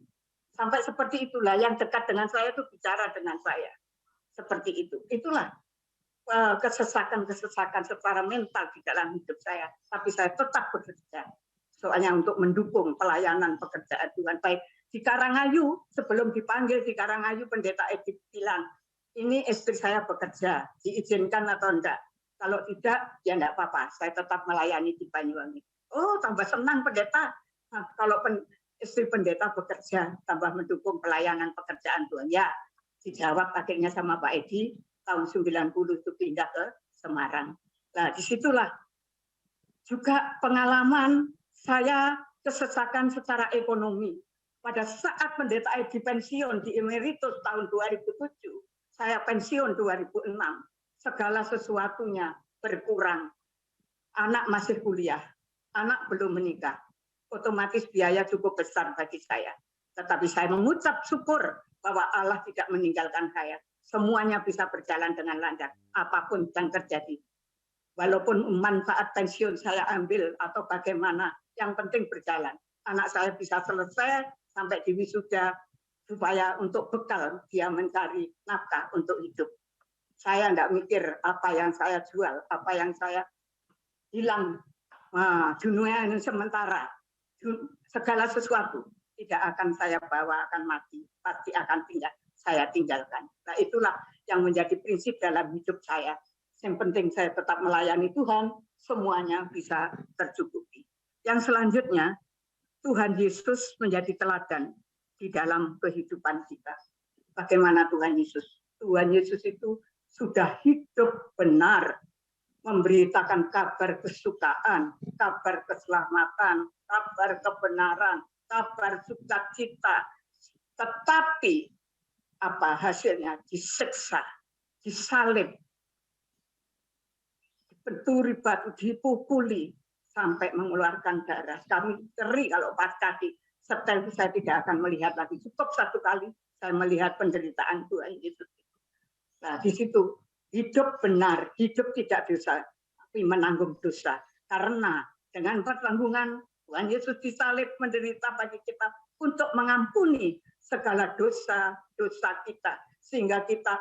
Sampai seperti itulah yang dekat dengan saya itu bicara dengan saya. Seperti itu. Itulah kesesakan-kesesakan secara mental di dalam hidup saya. Tapi saya tetap bekerja. Soalnya untuk mendukung pelayanan pekerjaan Tuhan. Baik di Karangayu, sebelum dipanggil di Karangayu, Pendeta Edith bilang, ini istri saya bekerja, diizinkan atau enggak? Kalau tidak, ya enggak apa-apa. Saya tetap melayani di Banyuwangi. Oh, tambah senang pendeta. Nah, kalau istri pendeta bekerja, tambah mendukung pelayanan pekerjaan Tuhan. Ya, dijawab akhirnya sama Pak Edi, tahun 90 itu pindah ke Semarang. Nah, disitulah juga pengalaman saya kesesakan secara ekonomi. Pada saat Pendeta Edi pensiun di emeritus tahun 2007, saya pensiun 2006. Segala sesuatunya berkurang. Anak masih kuliah, anak belum menikah. Otomatis biaya cukup besar bagi saya. Tetapi saya mengucap syukur bahwa Allah tidak meninggalkan saya. Semuanya bisa berjalan dengan lancar, apapun yang terjadi. Walaupun manfaat pensiun saya ambil atau bagaimana, yang penting berjalan. Anak saya bisa selesai sampai di wisuda, supaya untuk bekal dia mencari nafkah untuk hidup. Saya enggak mikir apa yang saya jual, apa yang saya hilang. Dunia ini sementara. Segala sesuatu tidak akan saya bawa, akan mati. Pasti akan saya tinggalkan. Nah, itulah yang menjadi prinsip dalam hidup saya. Yang penting saya tetap melayani Tuhan, semuanya bisa tercukupi. Yang selanjutnya, Tuhan Yesus menjadi teladan di dalam kehidupan kita. Bagaimana Tuhan Yesus? Tuhan Yesus itu sudah hidup benar, memberitakan kabar kesukaan, kabar keselamatan, kabar kebenaran, kabar sukacita. Tetapi apa hasilnya? Disiksa, disalib, dibenturi batu, dipukuli sampai mengeluarkan darah. Kami ngeri kalau pas kaki. Setelah itu saya tidak akan melihat lagi. Cukup satu kali saya melihat penderitaan Tuhan Yesus. Nah, di situ hidup benar, hidup tidak dosa, tapi menanggung dosa. Karena dengan pertanggungan Tuhan Yesus disalib menderita bagi kita untuk mengampuni segala dosa-dosa kita. Sehingga kita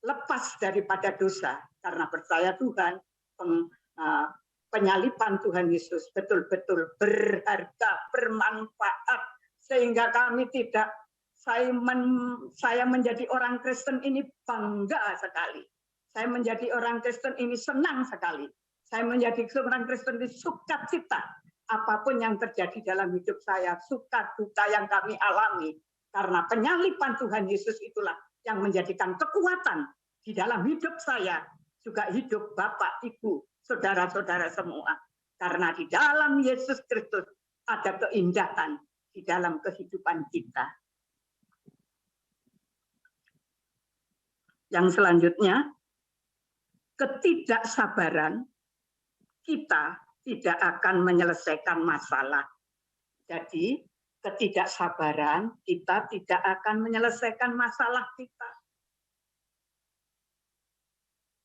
lepas daripada dosa. Karena percaya Tuhan, penyaliban Tuhan Yesus betul-betul berharga, bermanfaat. Sehingga kami tidak, saya menjadi orang Kristen ini bangga sekali. Saya menjadi orang Kristen ini senang sekali. Saya menjadi orang Kristen ini sukacita. Apapun yang terjadi dalam hidup saya, suka duka yang kami alami. Karena penyaliban Tuhan Yesus itulah yang menjadikan kekuatan di dalam hidup saya. Juga hidup Bapak, Ibu, saudara-saudara semua. Karena di dalam Yesus Kristus ada keindahan di dalam kehidupan kita. Yang selanjutnya, ketidaksabaran kita tidak akan menyelesaikan masalah. Jadi, ketidaksabaran kita tidak akan menyelesaikan masalah kita.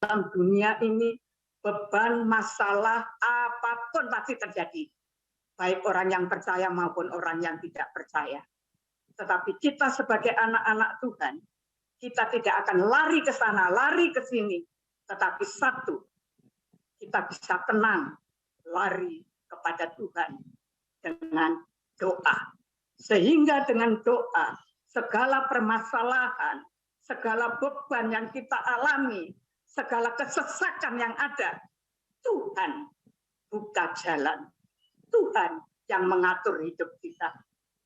Dalam dunia ini, beban, masalah, apapun pasti terjadi. Baik orang yang percaya maupun orang yang tidak percaya. Tetapi kita sebagai anak-anak Tuhan, kita tidak akan lari ke sana, lari ke sini. Tetapi satu, kita bisa tenang, lari kepada Tuhan dengan doa. Sehingga dengan doa, segala permasalahan, segala beban yang kita alami, segala kesesakan yang ada, Tuhan buka jalan. Tuhan yang mengatur hidup kita.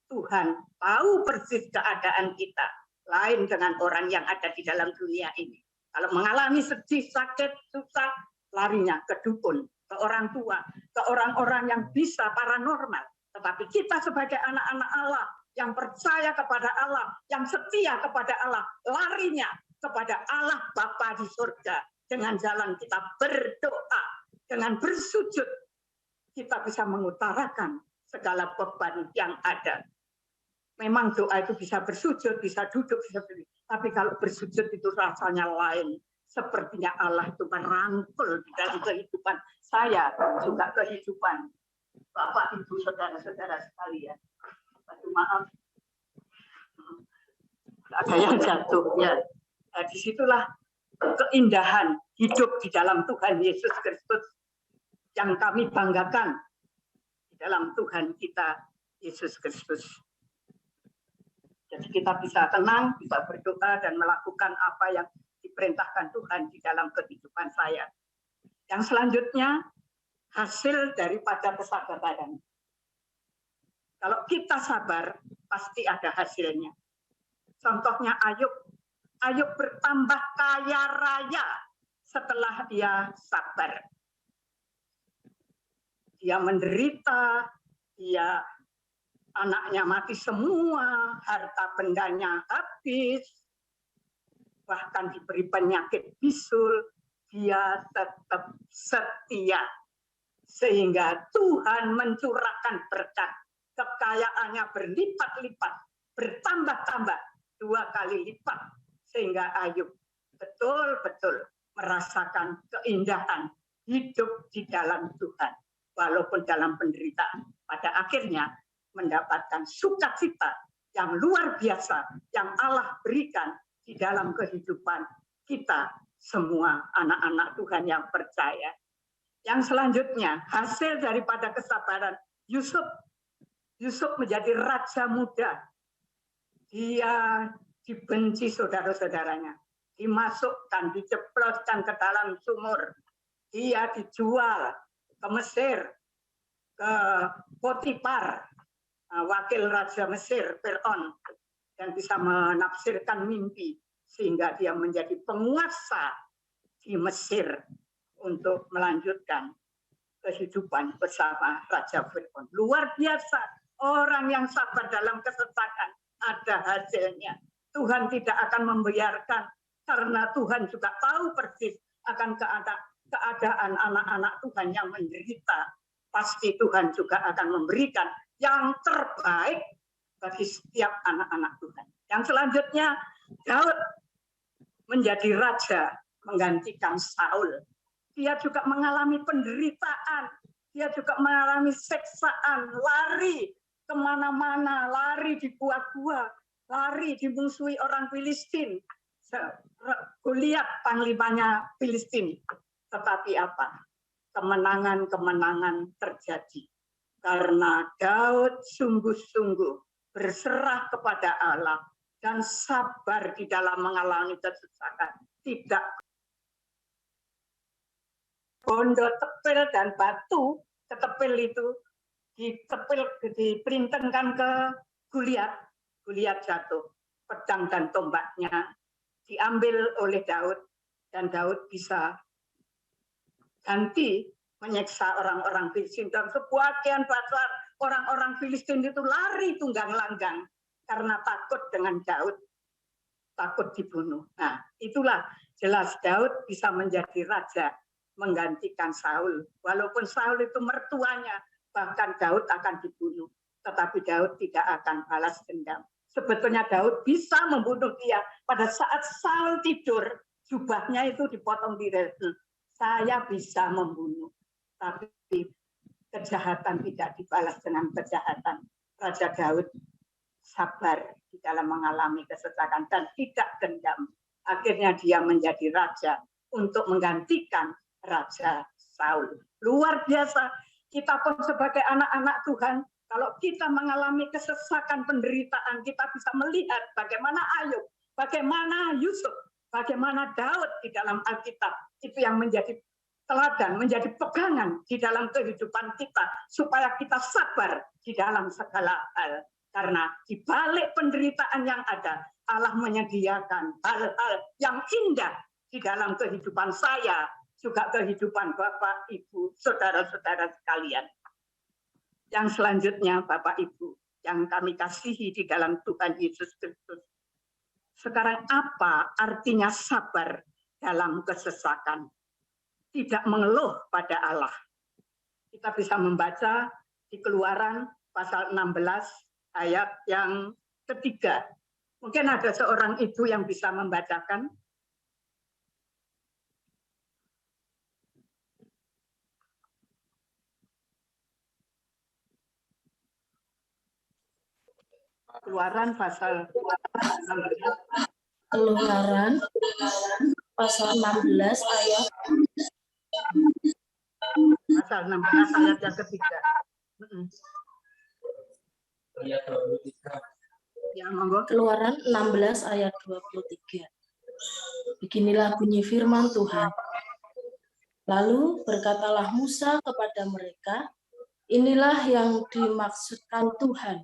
Tuhan tahu persis keadaan kita. Lain dengan orang yang ada di dalam dunia ini. Kalau mengalami sedih, sakit, susah, larinya ke dukun, ke orang tua, ke orang-orang yang bisa paranormal. Tetapi kita sebagai anak-anak Allah, yang percaya kepada Allah, yang setia kepada Allah, larinya kepada Allah Bapa di surga. Dengan jalan kita berdoa, dengan bersujud, kita bisa mengutarakan segala beban yang ada. Memang doa itu bisa bersujud, bisa duduk, bisa berdiri. Tapi kalau bersujud itu rasanya lain. Sepertinya Allah itu merangkul di dalam kehidupan saya, juga kehidupan Bapak, Ibu, saudara-saudara sekalian. Aduh, maaf. Ada yang jatuh. Ya. Nah, disitulah keindahan hidup di dalam Tuhan Yesus Kristus yang kami banggakan di dalam Tuhan kita, Yesus Kristus. Jadi kita bisa tenang, bisa berdoa dan melakukan apa yang diperintahkan Tuhan di dalam kehidupan saya. Yang selanjutnya, hasil daripada kesabaran. Kalau kita sabar, pasti ada hasilnya. Contohnya Ayub. Ayub bertambah kaya raya setelah dia sabar. Dia menderita, dia anaknya mati semua, harta bendanya habis, bahkan diberi penyakit bisul, dia tetap setia. Sehingga Tuhan mencurahkan berkat, kekayaannya berlipat-lipat, bertambah-tambah, 2 kali lipat. Sehingga Ayub betul-betul merasakan keindahan hidup di dalam Tuhan. Walaupun dalam penderitaan, pada akhirnya mendapatkan sukacita yang luar biasa yang Allah berikan di dalam kehidupan kita semua anak-anak Tuhan yang percaya. Yang selanjutnya, hasil daripada kesabaran Yusuf. Yusuf menjadi raja muda. Dia dibenci saudara-saudaranya. dimasukkan, dijebloskan ke dalam sumur. Dia dijual ke Mesir, ke Potifar, wakil Raja Mesir, Fir'aun, yang bisa menafsirkan mimpi, sehingga dia menjadi penguasa di Mesir untuk melanjutkan kehidupan bersama Raja Fir'aun. Luar biasa, orang yang sabar dalam kesesakan ada hasilnya. Tuhan tidak akan membiarkan, karena Tuhan juga tahu persis akan keadaan anak-anak Tuhan yang menderita. Pasti Tuhan juga akan memberikan yang terbaik bagi setiap anak-anak Tuhan. Yang selanjutnya, Daud menjadi raja menggantikan Saul. Dia juga mengalami penderitaan, dia juga mengalami siksaan, lari kemana-mana, lari di gua-gua, lari dimusuhi orang Filistin. Goliat panglimanya Filistin. Tetapi apa? Kemenangan-kemenangan terjadi. Karena Daud sungguh-sungguh berserah kepada Allah dan sabar di dalam mengalami kesusahan. Tidak bondo tepil dan batu, ketepil itu diperintahkan ke Goliat. Goliat jatuh, pedang dan tombaknya diambil oleh Daud, dan Daud bisa ganti menyiksa orang-orang Filistin. Dan sebagian besar orang-orang Filistin itu lari tunggang langgang karena takut dengan Daud, takut dibunuh. Nah, itulah jelas Daud bisa menjadi raja menggantikan Saul. Walaupun Saul itu mertuanya, bahkan Daud akan dibunuh, tetapi Daud tidak akan balas dendam. Sebetulnya Daud bisa membunuh dia pada saat Saul tidur, jubahnya itu dipotong di leher. Saya bisa membunuh, tapi kejahatan tidak dibalas dengan kejahatan. Raja Daud sabar di dalam mengalami kesesakan dan tidak dendam. Akhirnya dia menjadi raja untuk menggantikan Raja Saul. Luar biasa. Kita pun sebagai anak-anak Tuhan, kalau kita mengalami kesesakan, penderitaan, kita bisa melihat bagaimana Ayub, bagaimana Yusuf, bagaimana Daud di dalam Alkitab. Itu yang menjadi teladan, menjadi pegangan di dalam kehidupan kita, supaya kita sabar di dalam segala hal. Karena di balik penderitaan yang ada, Allah menyediakan hal-hal yang indah di dalam kehidupan saya, juga kehidupan Bapak, Ibu, saudara-saudara sekalian. Yang selanjutnya, Bapak, Ibu, yang kami kasihi di dalam Tuhan Yesus Kristus. Sekarang apa artinya sabar dalam kesesakan? Tidak mengeluh pada Allah. Kita bisa membaca di Keluaran pasal 16 ayat yang ketiga. Mungkin ada seorang ibu yang bisa membacakan. Keluaran pasal 16. Keluaran pasal 16 ayat ayat yang ketiga. Ya, monggo. Keluaran 16 ayat 23. Beginilah bunyi firman Tuhan. Lalu berkatalah Musa kepada mereka, inilah yang dimaksudkan Tuhan.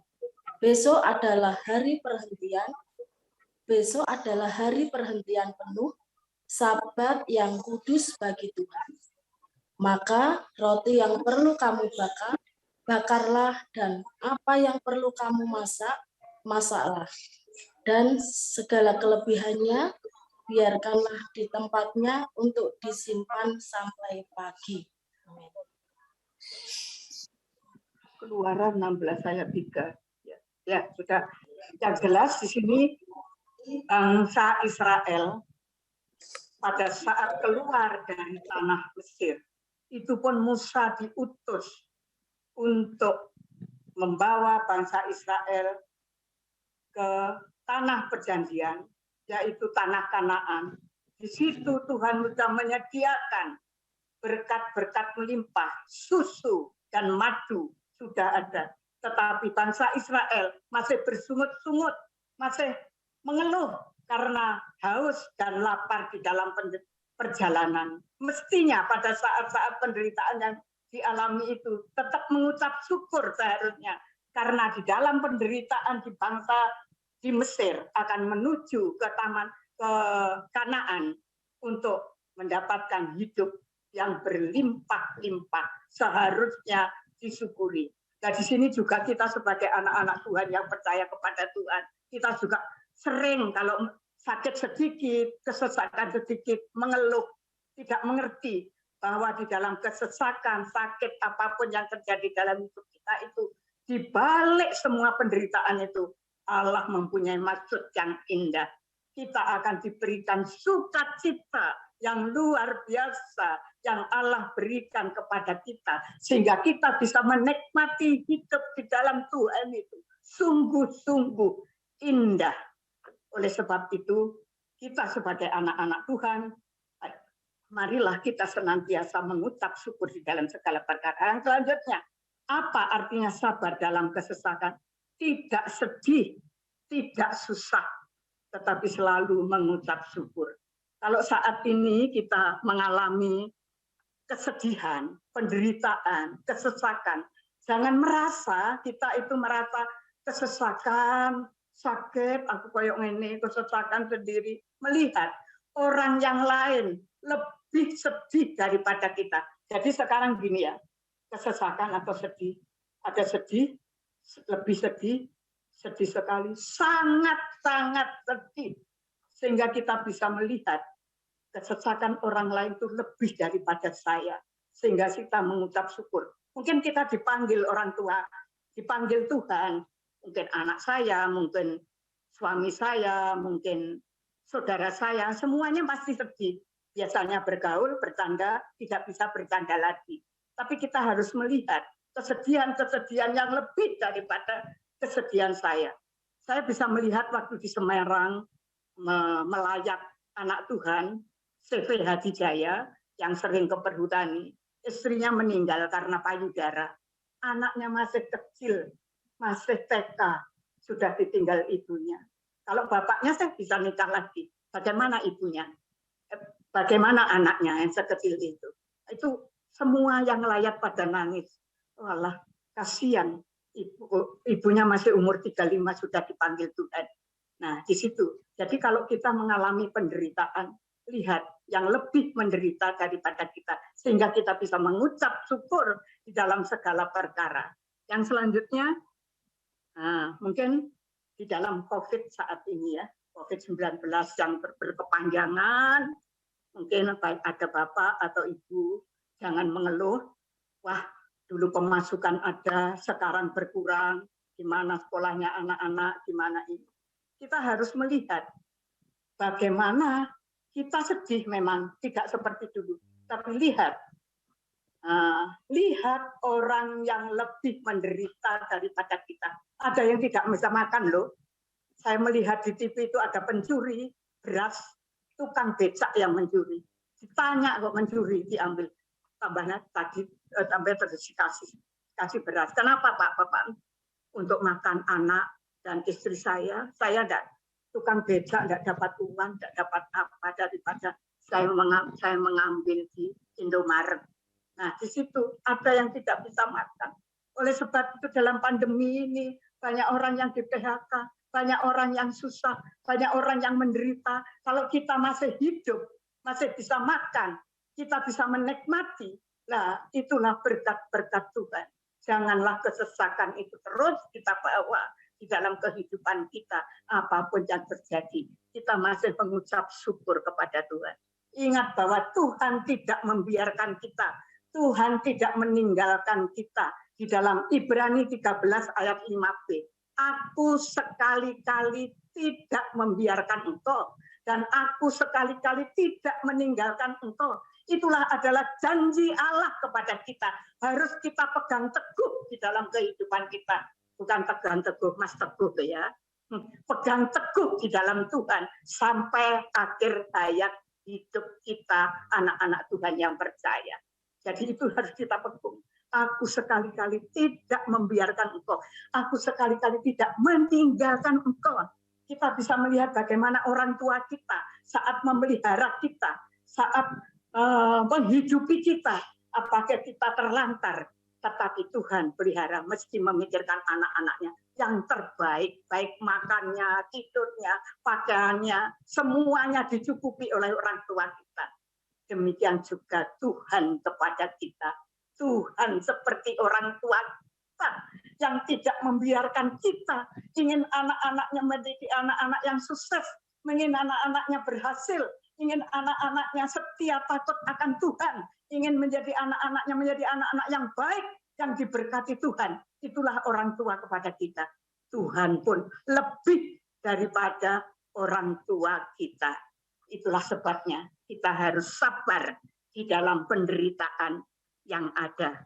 Besok adalah hari perhentian. Besok adalah hari perhentian penuh, Sabat yang kudus bagi Tuhan. Maka roti yang perlu kamu bakar, bakarlah, dan apa yang perlu kamu masak, masaklah. Dan segala kelebihannya, biarkanlah di tempatnya untuk disimpan sampai pagi. Amin. Keluaran 16 ayat 3. Ya, sudah. Yang jelas di sini bangsa Israel pada saat keluar dari tanah Mesir, itu pun Musa diutus untuk membawa bangsa Israel ke tanah perjanjian, yaitu tanah Kanaan. Di situ Tuhan sudah menyediakan berkat-berkat melimpah, susu dan madu sudah ada. Tetapi bangsa Israel masih bersungut-sungut, masih mengeluh karena haus dan lapar di dalam perjalanan. Mestinya pada saat-saat penderitaan yang dialami itu tetap mengucap syukur seharusnya, karena di dalam penderitaan di bangsa di Mesir akan menuju ke Kanaan untuk mendapatkan hidup yang berlimpah-limpah, seharusnya disyukuri. Nah, di sini juga kita sebagai anak-anak Tuhan yang percaya kepada Tuhan, kita juga sering kalau sakit sedikit, kesesakan sedikit, mengeluh, tidak mengerti bahwa di dalam kesesakan, sakit apapun yang terjadi dalam hidup kita itu, di balik semua penderitaan itu, Allah mempunyai maksud yang indah. Kita akan diberikan sukacita yang luar biasa yang Allah berikan kepada kita, sehingga kita bisa menikmati hidup di dalam Tuhan itu sungguh-sungguh indah. Oleh sebab itu, kita sebagai anak-anak Tuhan, marilah kita senantiasa mengucap syukur di dalam segala perkara. Yang selanjutnya, apa artinya sabar dalam kesesakan? Tidak sedih, tidak susah, tetapi selalu mengucap syukur. Kalau saat ini kita mengalami kesedihan, penderitaan, kesesakan, jangan merasa kita itu merasa kesesakan, sakit, aku koyok ini, kesesakan sendiri. Melihat orang yang lain lebih sedih daripada kita. Jadi sekarang gini ya, kesesakan atau sedih, ada sedih, lebih sedih, sedih sekali, sangat-sangat sedih. Sehingga kita bisa melihat kesesakan orang lain itu lebih daripada saya. Sehingga kita mengucap syukur. Mungkin kita dipanggil orang tua, dipanggil Tuhan, mungkin anak saya, mungkin suami saya, mungkin saudara saya, semuanya pasti sedih. Biasanya bergaul, bercanda, tidak bisa bercanda lagi. Tapi kita harus melihat kesedihan-kesedihan yang lebih daripada kesedihan saya. Saya bisa melihat waktu di Semarang melayat anak Tuhan, CV Hadijaya, yang sering ke perhutani. Istrinya meninggal karena payudara. Anaknya masih kecil, masih TK, sudah ditinggal ibunya. Kalau bapaknya saya bisa nikah lagi. Bagaimana ibunya? Bagaimana anaknya yang sekecil itu? Itu semua yang layak pada nangis. Walah, kasihan. Ibunya masih umur 35 sudah dipanggil Tuhan. Nah, di situ. Jadi kalau kita mengalami penderitaan, lihat yang lebih menderita daripada kita. Sehingga kita bisa mengucap syukur di dalam segala perkara. Yang selanjutnya, mungkin di dalam COVID saat ini ya, COVID-19 yang berkepanjangan, mungkin baik ada bapak atau ibu, jangan mengeluh, wah dulu pemasukan ada, sekarang berkurang, gimana sekolahnya anak-anak, gimana ini. Kita harus melihat bagaimana kita sedih memang tidak seperti dulu, tapi lihat orang yang lebih menderita daripada kita. Ada yang tidak bisa makan loh. Saya melihat di TV itu ada pencuri beras, tukang becak yang mencuri. Ditanya kok mencuri, diambil. Tambahnya tadi tambah kasih beras. Kenapa Pak? Bapak untuk makan anak dan istri saya enggak, tukang becak enggak dapat uang, enggak dapat apa daripada saya mengambil di Indomaret. Nah, di situ ada yang tidak bisa makan. Oleh sebab itu dalam pandemi ini banyak orang yang di PHK, banyak orang yang susah, banyak orang yang menderita. Kalau kita masih hidup, masih bisa makan, kita bisa menikmati. Nah, itulah berkat-berkat Tuhan. Janganlah kesesakan itu terus kita bawa di dalam kehidupan kita. Apapun yang terjadi, kita masih mengucap syukur kepada Tuhan. Ingat bahwa Tuhan tidak membiarkan kita. Tuhan tidak meninggalkan kita. Di dalam Ibrani 13 ayat 5b. Aku sekali-kali tidak membiarkan engkau. Dan aku sekali-kali tidak meninggalkan engkau. Itulah adalah janji Allah kepada kita. Harus kita pegang teguh di dalam kehidupan kita. Bukan pegang teguh, Mas Teguh ya. Pegang teguh di dalam Tuhan. Sampai akhir hayat hidup kita, anak-anak Tuhan yang percaya. Jadi itu harus kita pegang. Aku sekali-kali tidak membiarkan engkau. Aku sekali-kali tidak meninggalkan engkau. Kita bisa melihat bagaimana orang tua kita saat memelihara kita, saat menghidupi kita, apakah kita terlantar, tetapi Tuhan pelihara meski memikirkan anak-anaknya yang terbaik, baik makannya, tidurnya, pakaiannya, semuanya dicukupi oleh orang tua kita. Demikian juga Tuhan kepada kita. Tuhan seperti orang tua kita yang tidak membiarkan kita ingin anak-anaknya menjadi anak-anak yang sukses, ingin anak-anaknya berhasil, ingin anak-anaknya setia takut akan Tuhan, ingin menjadi anak-anaknya menjadi anak-anak yang baik, yang diberkati Tuhan. Itulah orang tua kepada kita. Tuhan pun lebih daripada orang tua kita. Itulah sebabnya kita harus sabar di dalam penderitaan yang ada.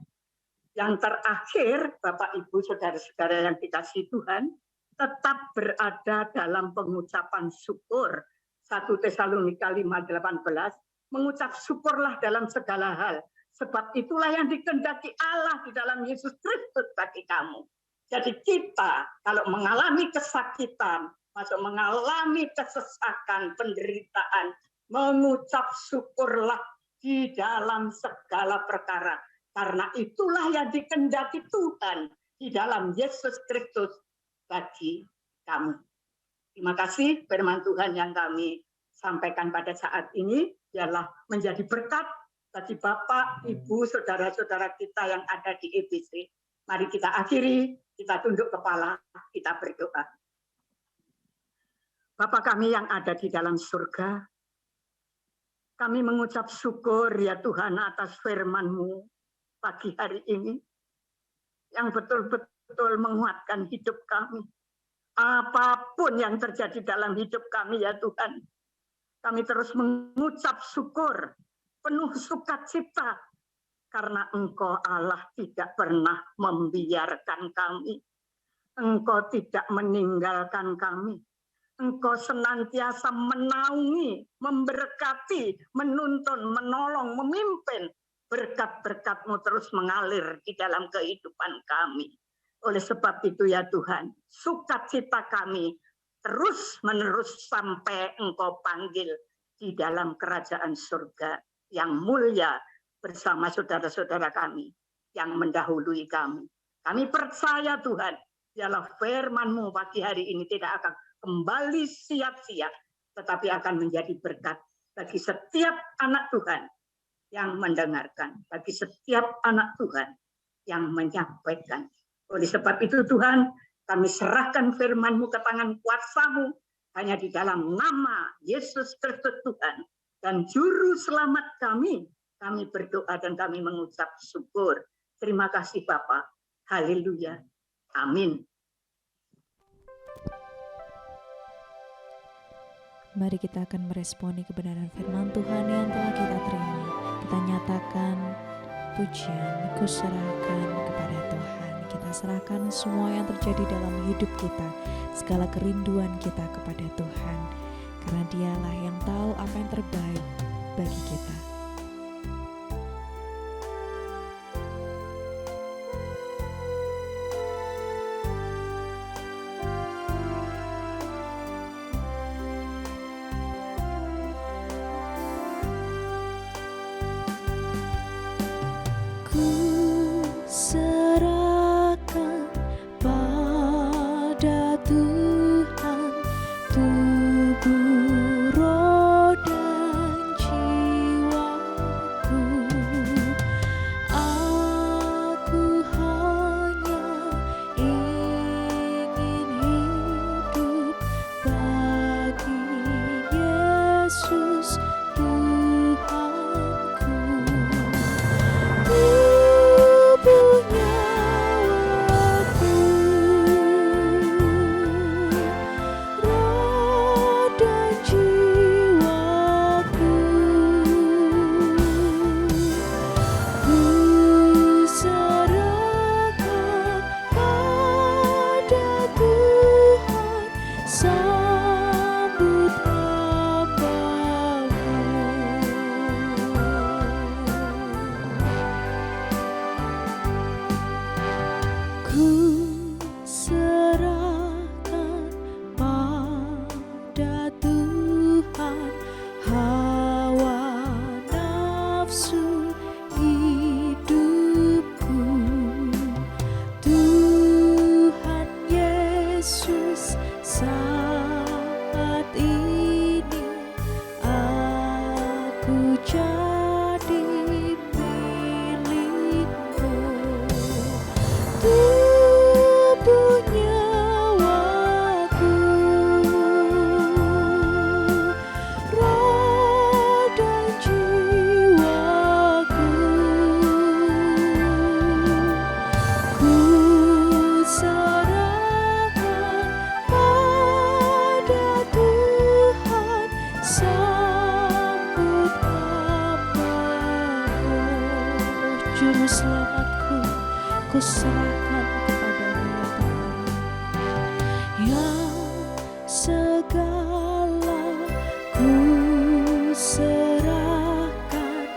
Yang terakhir, Bapak, Ibu, Saudara-saudara yang dikasihi Tuhan, tetap berada dalam pengucapan syukur. 1 Tesalonika 5:18, mengucap syukurlah dalam segala hal, sebab itulah yang dikehendaki Allah di dalam Yesus Kristus bagi kamu. Jadi kita kalau mengalami kesakitan, masuk mengalami kesesakan, penderitaan, mengucap syukurlah di dalam segala perkara. Karena itulah yang dikehendaki Tuhan di dalam Yesus Kristus bagi kamu. Terima kasih firman Tuhan yang kami sampaikan pada saat ini ialah menjadi berkat bagi Bapak, Ibu, saudara-saudara kita yang ada di EBC. Mari kita akhiri, kita tunduk kepala, kita berdoa. Bapa kami yang ada di dalam surga, kami mengucap syukur ya Tuhan atas firman-Mu pagi hari ini yang betul-betul menguatkan hidup kami. Apapun yang terjadi dalam hidup kami ya Tuhan, kami terus mengucap syukur, penuh sukacita, karena Engkau Allah tidak pernah membiarkan kami. Engkau tidak meninggalkan kami. Engkau senantiasa menaungi, memberkati, menuntun, menolong, memimpin. Berkat-berkat-Mu terus mengalir di dalam kehidupan kami. Oleh sebab itu ya Tuhan, sukacita kami terus-menerus sampai Engkau panggil di dalam kerajaan surga yang mulia bersama saudara-saudara kami yang mendahului kami. Kami percaya Tuhan, dialah firman-Mu pagi hari ini tidak akan kembali sia-sia, tetapi akan menjadi berkat bagi setiap anak Tuhan yang mendengarkan, bagi setiap anak Tuhan yang menyampaikan. Oleh sebab itu Tuhan, kami serahkan firman-Mu ke tangan kuasa-Mu, hanya di dalam nama Yesus Kristus Tuhan dan Juru Selamat kami berdoa dan kami mengucap syukur. Terima kasih Bapa. Haleluya. Amin. Mari kita akan meresponi kebenaran firman Tuhan yang telah kita terima. Kita nyatakan pujian, kuserahkan kepada Tuhan. Kita serahkan semua yang terjadi dalam hidup kita, segala kerinduan kita kepada Tuhan. Karena Dialah yang tahu apa yang terbaik bagi kita. Serahkan pada Tuhan tubuh, roh dan jiwa. Juru selamatku, ku serahkan kepadamu ya Tuhan. Yang segala ku serahkan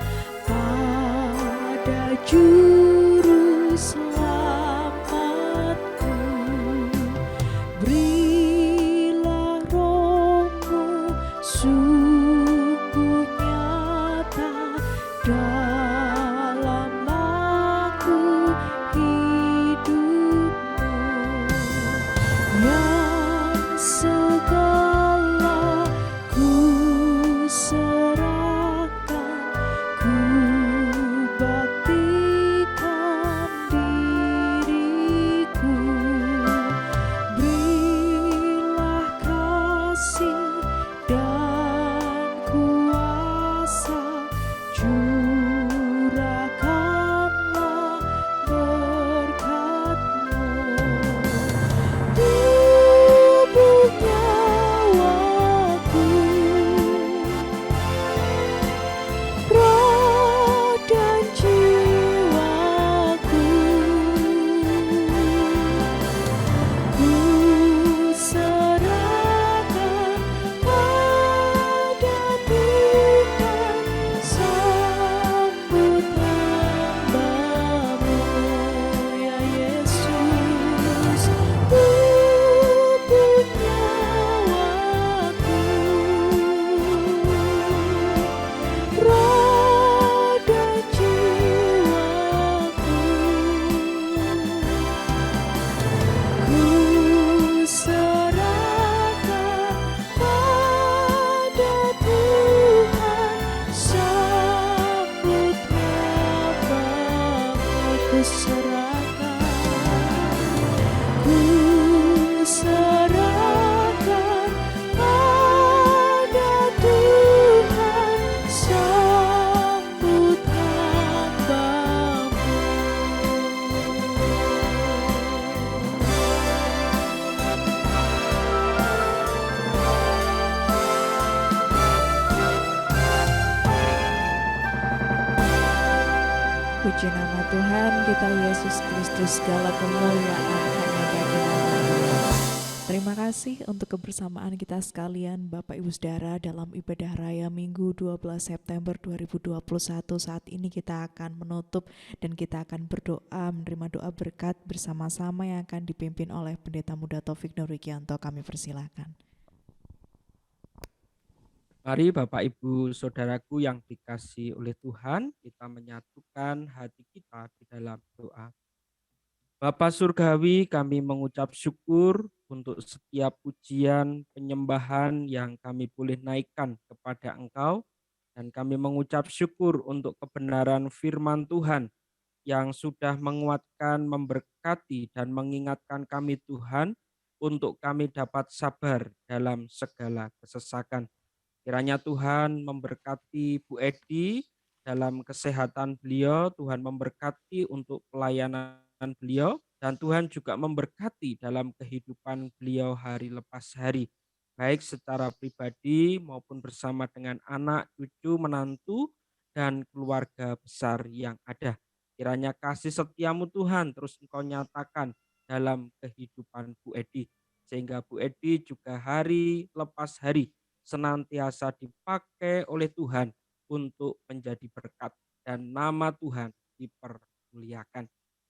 pada Juru selamatku. Berilah Roh-Mu sungguh nyata dalam aku hidupmu. Yang segala ku serahkan, ku baktikan diriku. Berilah kasih dan kuasa, curahkanlah berkat-Mu. Tubuh nyawaku, roh dan jiwaku, ku serahkan pada Tuhan. Sambut hamba-Mu ya Yesus. Tubuh nyawaku, roh dan jiwaku, ku serahkan pada Tuhan. Sambut hamba-Mu, ku serahkan, ku serahkan pada Tuhan. Sambut hamba-Mu. Puji nama Tuhan kita Yesus Kristus, segala kemuliaan hanya bagi nama-Nya. Terima kasih untuk kebersamaan kita sekalian Bapak Ibu Saudara dalam ibadah raya Minggu 12 September 2021. Saat ini kita akan menutup dan kita akan berdoa, menerima doa berkat bersama-sama yang akan dipimpin oleh Pendeta Muda Taufik Nur Wikianto. Kami persilahkan. Mari Bapak Ibu Saudaraku yang dikasihi oleh Tuhan, kita menyatukan hati kita di dalam doa. Bapa Surgawi, kami mengucap syukur untuk setiap pujian, penyembahan yang kami boleh naikkan kepada Engkau, dan kami mengucap syukur untuk kebenaran firman Tuhan yang sudah menguatkan, memberkati, dan mengingatkan kami Tuhan untuk kami dapat sabar dalam segala kesesakan. Kiranya Tuhan memberkati Bu Edi dalam kesehatan beliau, Tuhan memberkati untuk pelayanan beliau, dan Tuhan juga memberkati dalam kehidupan beliau hari lepas hari, baik secara pribadi maupun bersama dengan anak, cucu, menantu, dan keluarga besar yang ada. Kiranya kasih setiamu Tuhan terus Engkau nyatakan dalam kehidupan Bu Edi, sehingga Bu Edi juga hari lepas hari senantiasa dipakai oleh Tuhan untuk menjadi berkat dan nama Tuhan dipermuliakan.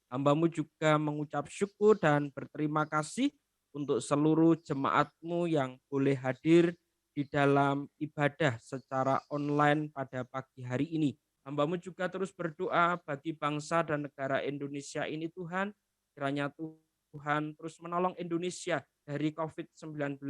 Hamba-Mu juga mengucap syukur dan berterima kasih untuk seluruh jemaat-Mu yang boleh hadir di dalam ibadah secara online pada pagi hari ini. Hamba-Mu juga terus berdoa bagi bangsa dan negara Indonesia ini Tuhan, kiranya Tuhan terus menolong Indonesia dari COVID-19.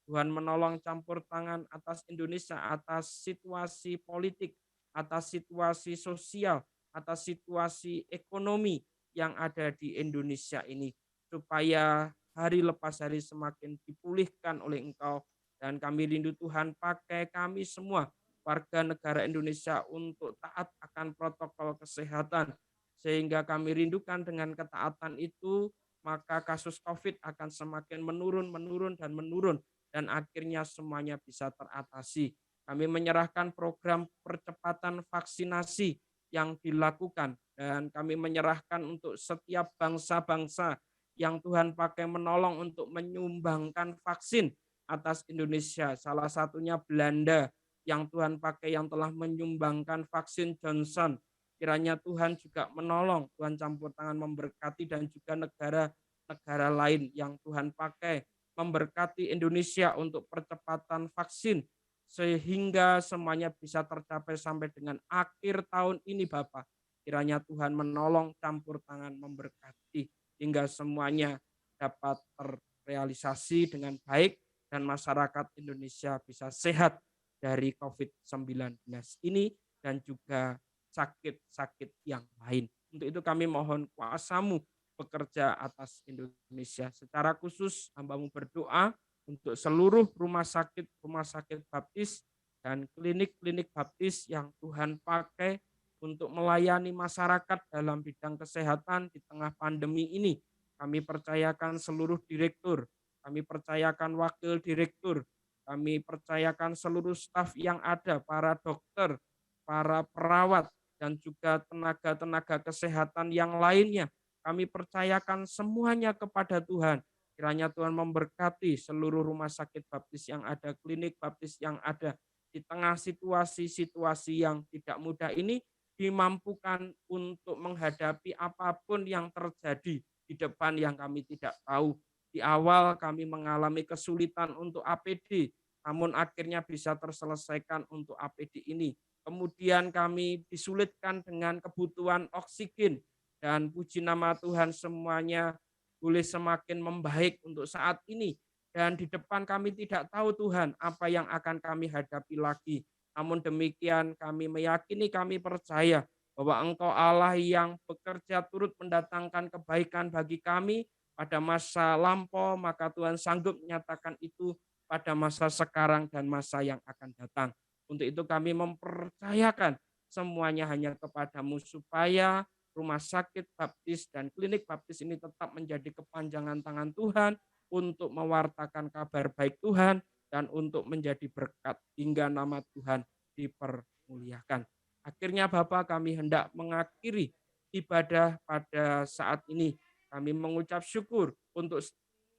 Tuhan menolong campur tangan atas Indonesia, atas situasi politik, atas situasi sosial, atas situasi ekonomi yang ada di Indonesia ini, supaya hari lepas hari semakin dipulihkan oleh Engkau. Dan kami rindu Tuhan pakai kami semua warga negara Indonesia untuk taat akan protokol kesehatan, sehingga kami rindukan dengan ketaatan itu maka kasus COVID akan semakin menurun dan akhirnya semuanya bisa teratasi. Kami menyerahkan program percepatan vaksinasi yang dilakukan Dan kami menyerahkan untuk setiap bangsa-bangsa yang Tuhan pakai menolong untuk menyumbangkan vaksin atas Indonesia. Salah satunya Belanda yang Tuhan pakai yang telah menyumbangkan vaksin Johnson. Kiranya Tuhan juga menolong, Tuhan campur tangan memberkati, dan juga negara-negara lain yang Tuhan pakai memberkati Indonesia untuk percepatan vaksin sehingga semuanya bisa tercapai sampai dengan akhir tahun ini Bapak. Kiranya Tuhan menolong, campur tangan memberkati hingga semuanya dapat terrealisasi dengan baik dan masyarakat Indonesia bisa sehat dari COVID-19 ini dan juga sakit-sakit yang lain. Untuk itu kami mohon kuasa-Mu bekerja atas Indonesia. Secara khusus hamba-Mu berdoa untuk seluruh rumah sakit baptis dan klinik-klinik baptis yang Tuhan pakai untuk melayani masyarakat dalam bidang kesehatan di tengah pandemi ini. Kami percayakan seluruh direktur, kami percayakan wakil direktur, kami percayakan seluruh staf yang ada, para dokter, para perawat, dan juga tenaga-tenaga kesehatan yang lainnya. Kami percayakan semuanya kepada Tuhan. Kiranya Tuhan memberkati seluruh rumah sakit baptis yang ada, klinik baptis yang ada. Di tengah situasi-situasi yang tidak mudah ini, dimampukan untuk menghadapi apapun yang terjadi di depan yang kami tidak tahu. Di awal kami mengalami kesulitan untuk APD, namun akhirnya bisa terselesaikan untuk APD ini. Kemudian kami disulitkan dengan kebutuhan oksigen, dan puji nama Tuhan semuanya boleh semakin membaik untuk saat ini. Dan di depan kami tidak tahu Tuhan apa yang akan kami hadapi lagi. Namun demikian kami meyakini, kami percaya bahwa Engkau Allah yang bekerja turut mendatangkan kebaikan bagi kami pada masa lampau, maka Tuhan sanggup menyatakan itu pada masa sekarang dan masa yang akan datang. Untuk itu kami mempercayakan semuanya hanya kepada-Mu supaya rumah sakit baptis dan klinik baptis ini tetap menjadi kepanjangan tangan Tuhan untuk mewartakan kabar baik Tuhan dan untuk menjadi berkat hingga nama Tuhan dipermuliakan. Akhirnya Bapak, kami hendak mengakhiri ibadah pada saat ini. Kami mengucap syukur untuk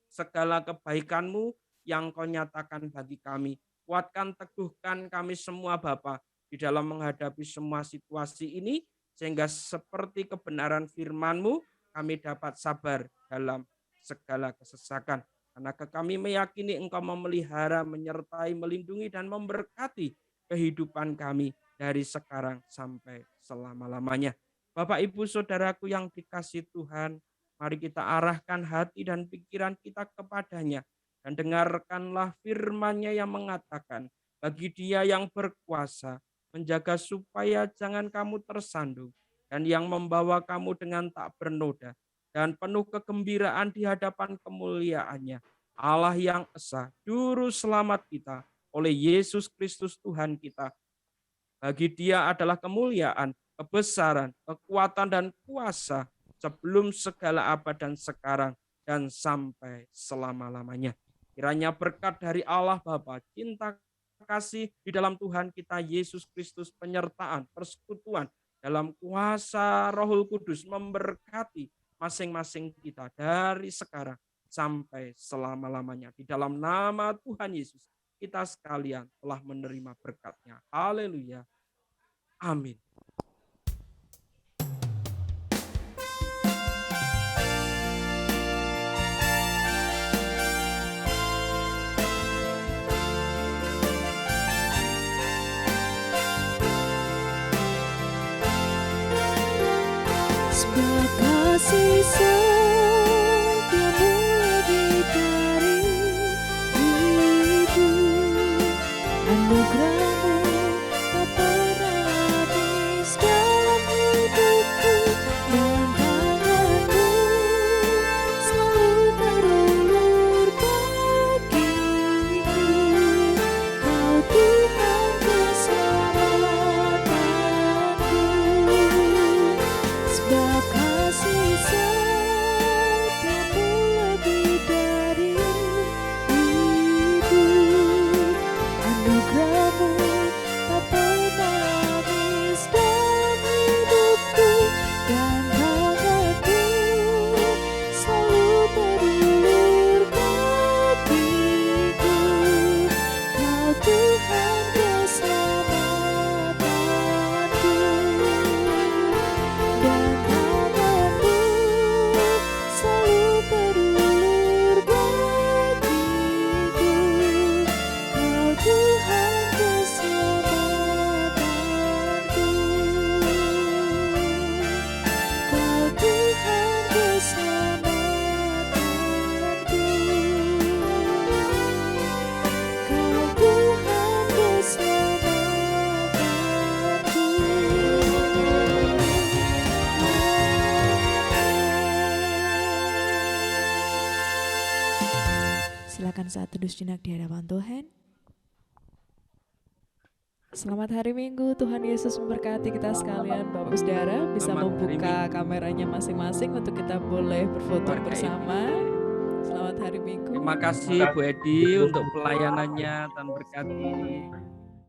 segala kebaikan-Mu yang Kau nyatakan bagi kami. Kuatkan, teguhkan kami semua Bapak di dalam menghadapi semua situasi ini, sehingga seperti kebenaran firman-Mu kami dapat sabar dalam segala kesesakan. Karena kami meyakini Engkau memelihara, menyertai, melindungi, dan memberkati kehidupan kami dari sekarang sampai selama-lamanya. Bapak, Ibu, Saudaraku yang dikasihi Tuhan, mari kita arahkan hati dan pikiran kita kepadanya. Dan dengarkanlah firman-Nya yang mengatakan, bagi Dia yang berkuasa, menjaga supaya jangan kamu tersandung, dan yang membawa kamu dengan tak bernoda, dan penuh kegembiraan di hadapan kemuliaan-Nya. Allah yang esa, juru selamat kita, oleh Yesus Kristus Tuhan kita. Bagi Dia adalah kemuliaan, kebesaran, kekuatan, dan kuasa sebelum segala abad dan sekarang, dan sampai selama-lamanya. Kiranya berkat dari Allah Bapa, cinta kasih di dalam Tuhan kita Yesus Kristus, penyertaan, persekutuan dalam kuasa Rohul Kudus memberkati masing-masing kita dari sekarang sampai selama-lamanya. Di dalam nama Tuhan Yesus, kita sekalian telah menerima berkat-Nya. Haleluya. Amin. Sebab kasih setiamu lebih dari hidup, anugerahmu tak pernah habis dalam hidupku, dan tanganmu selalu terulur bagiku. Kau Tuhan keselamatanku, sebab kasih Silakan saat teduh sejenak di hadapan Tuhan. Selamat hari Minggu, Tuhan Yesus memberkati kita sekalian. Bapak Saudara bisa Selamat hari membuka Minggu. kameranya masing-masing untuk kita boleh berfoto Keluarga bersama. ini. Selamat hari Minggu. Terima kasih Bu Edi untuk pelayanannya, Tuhan berkati.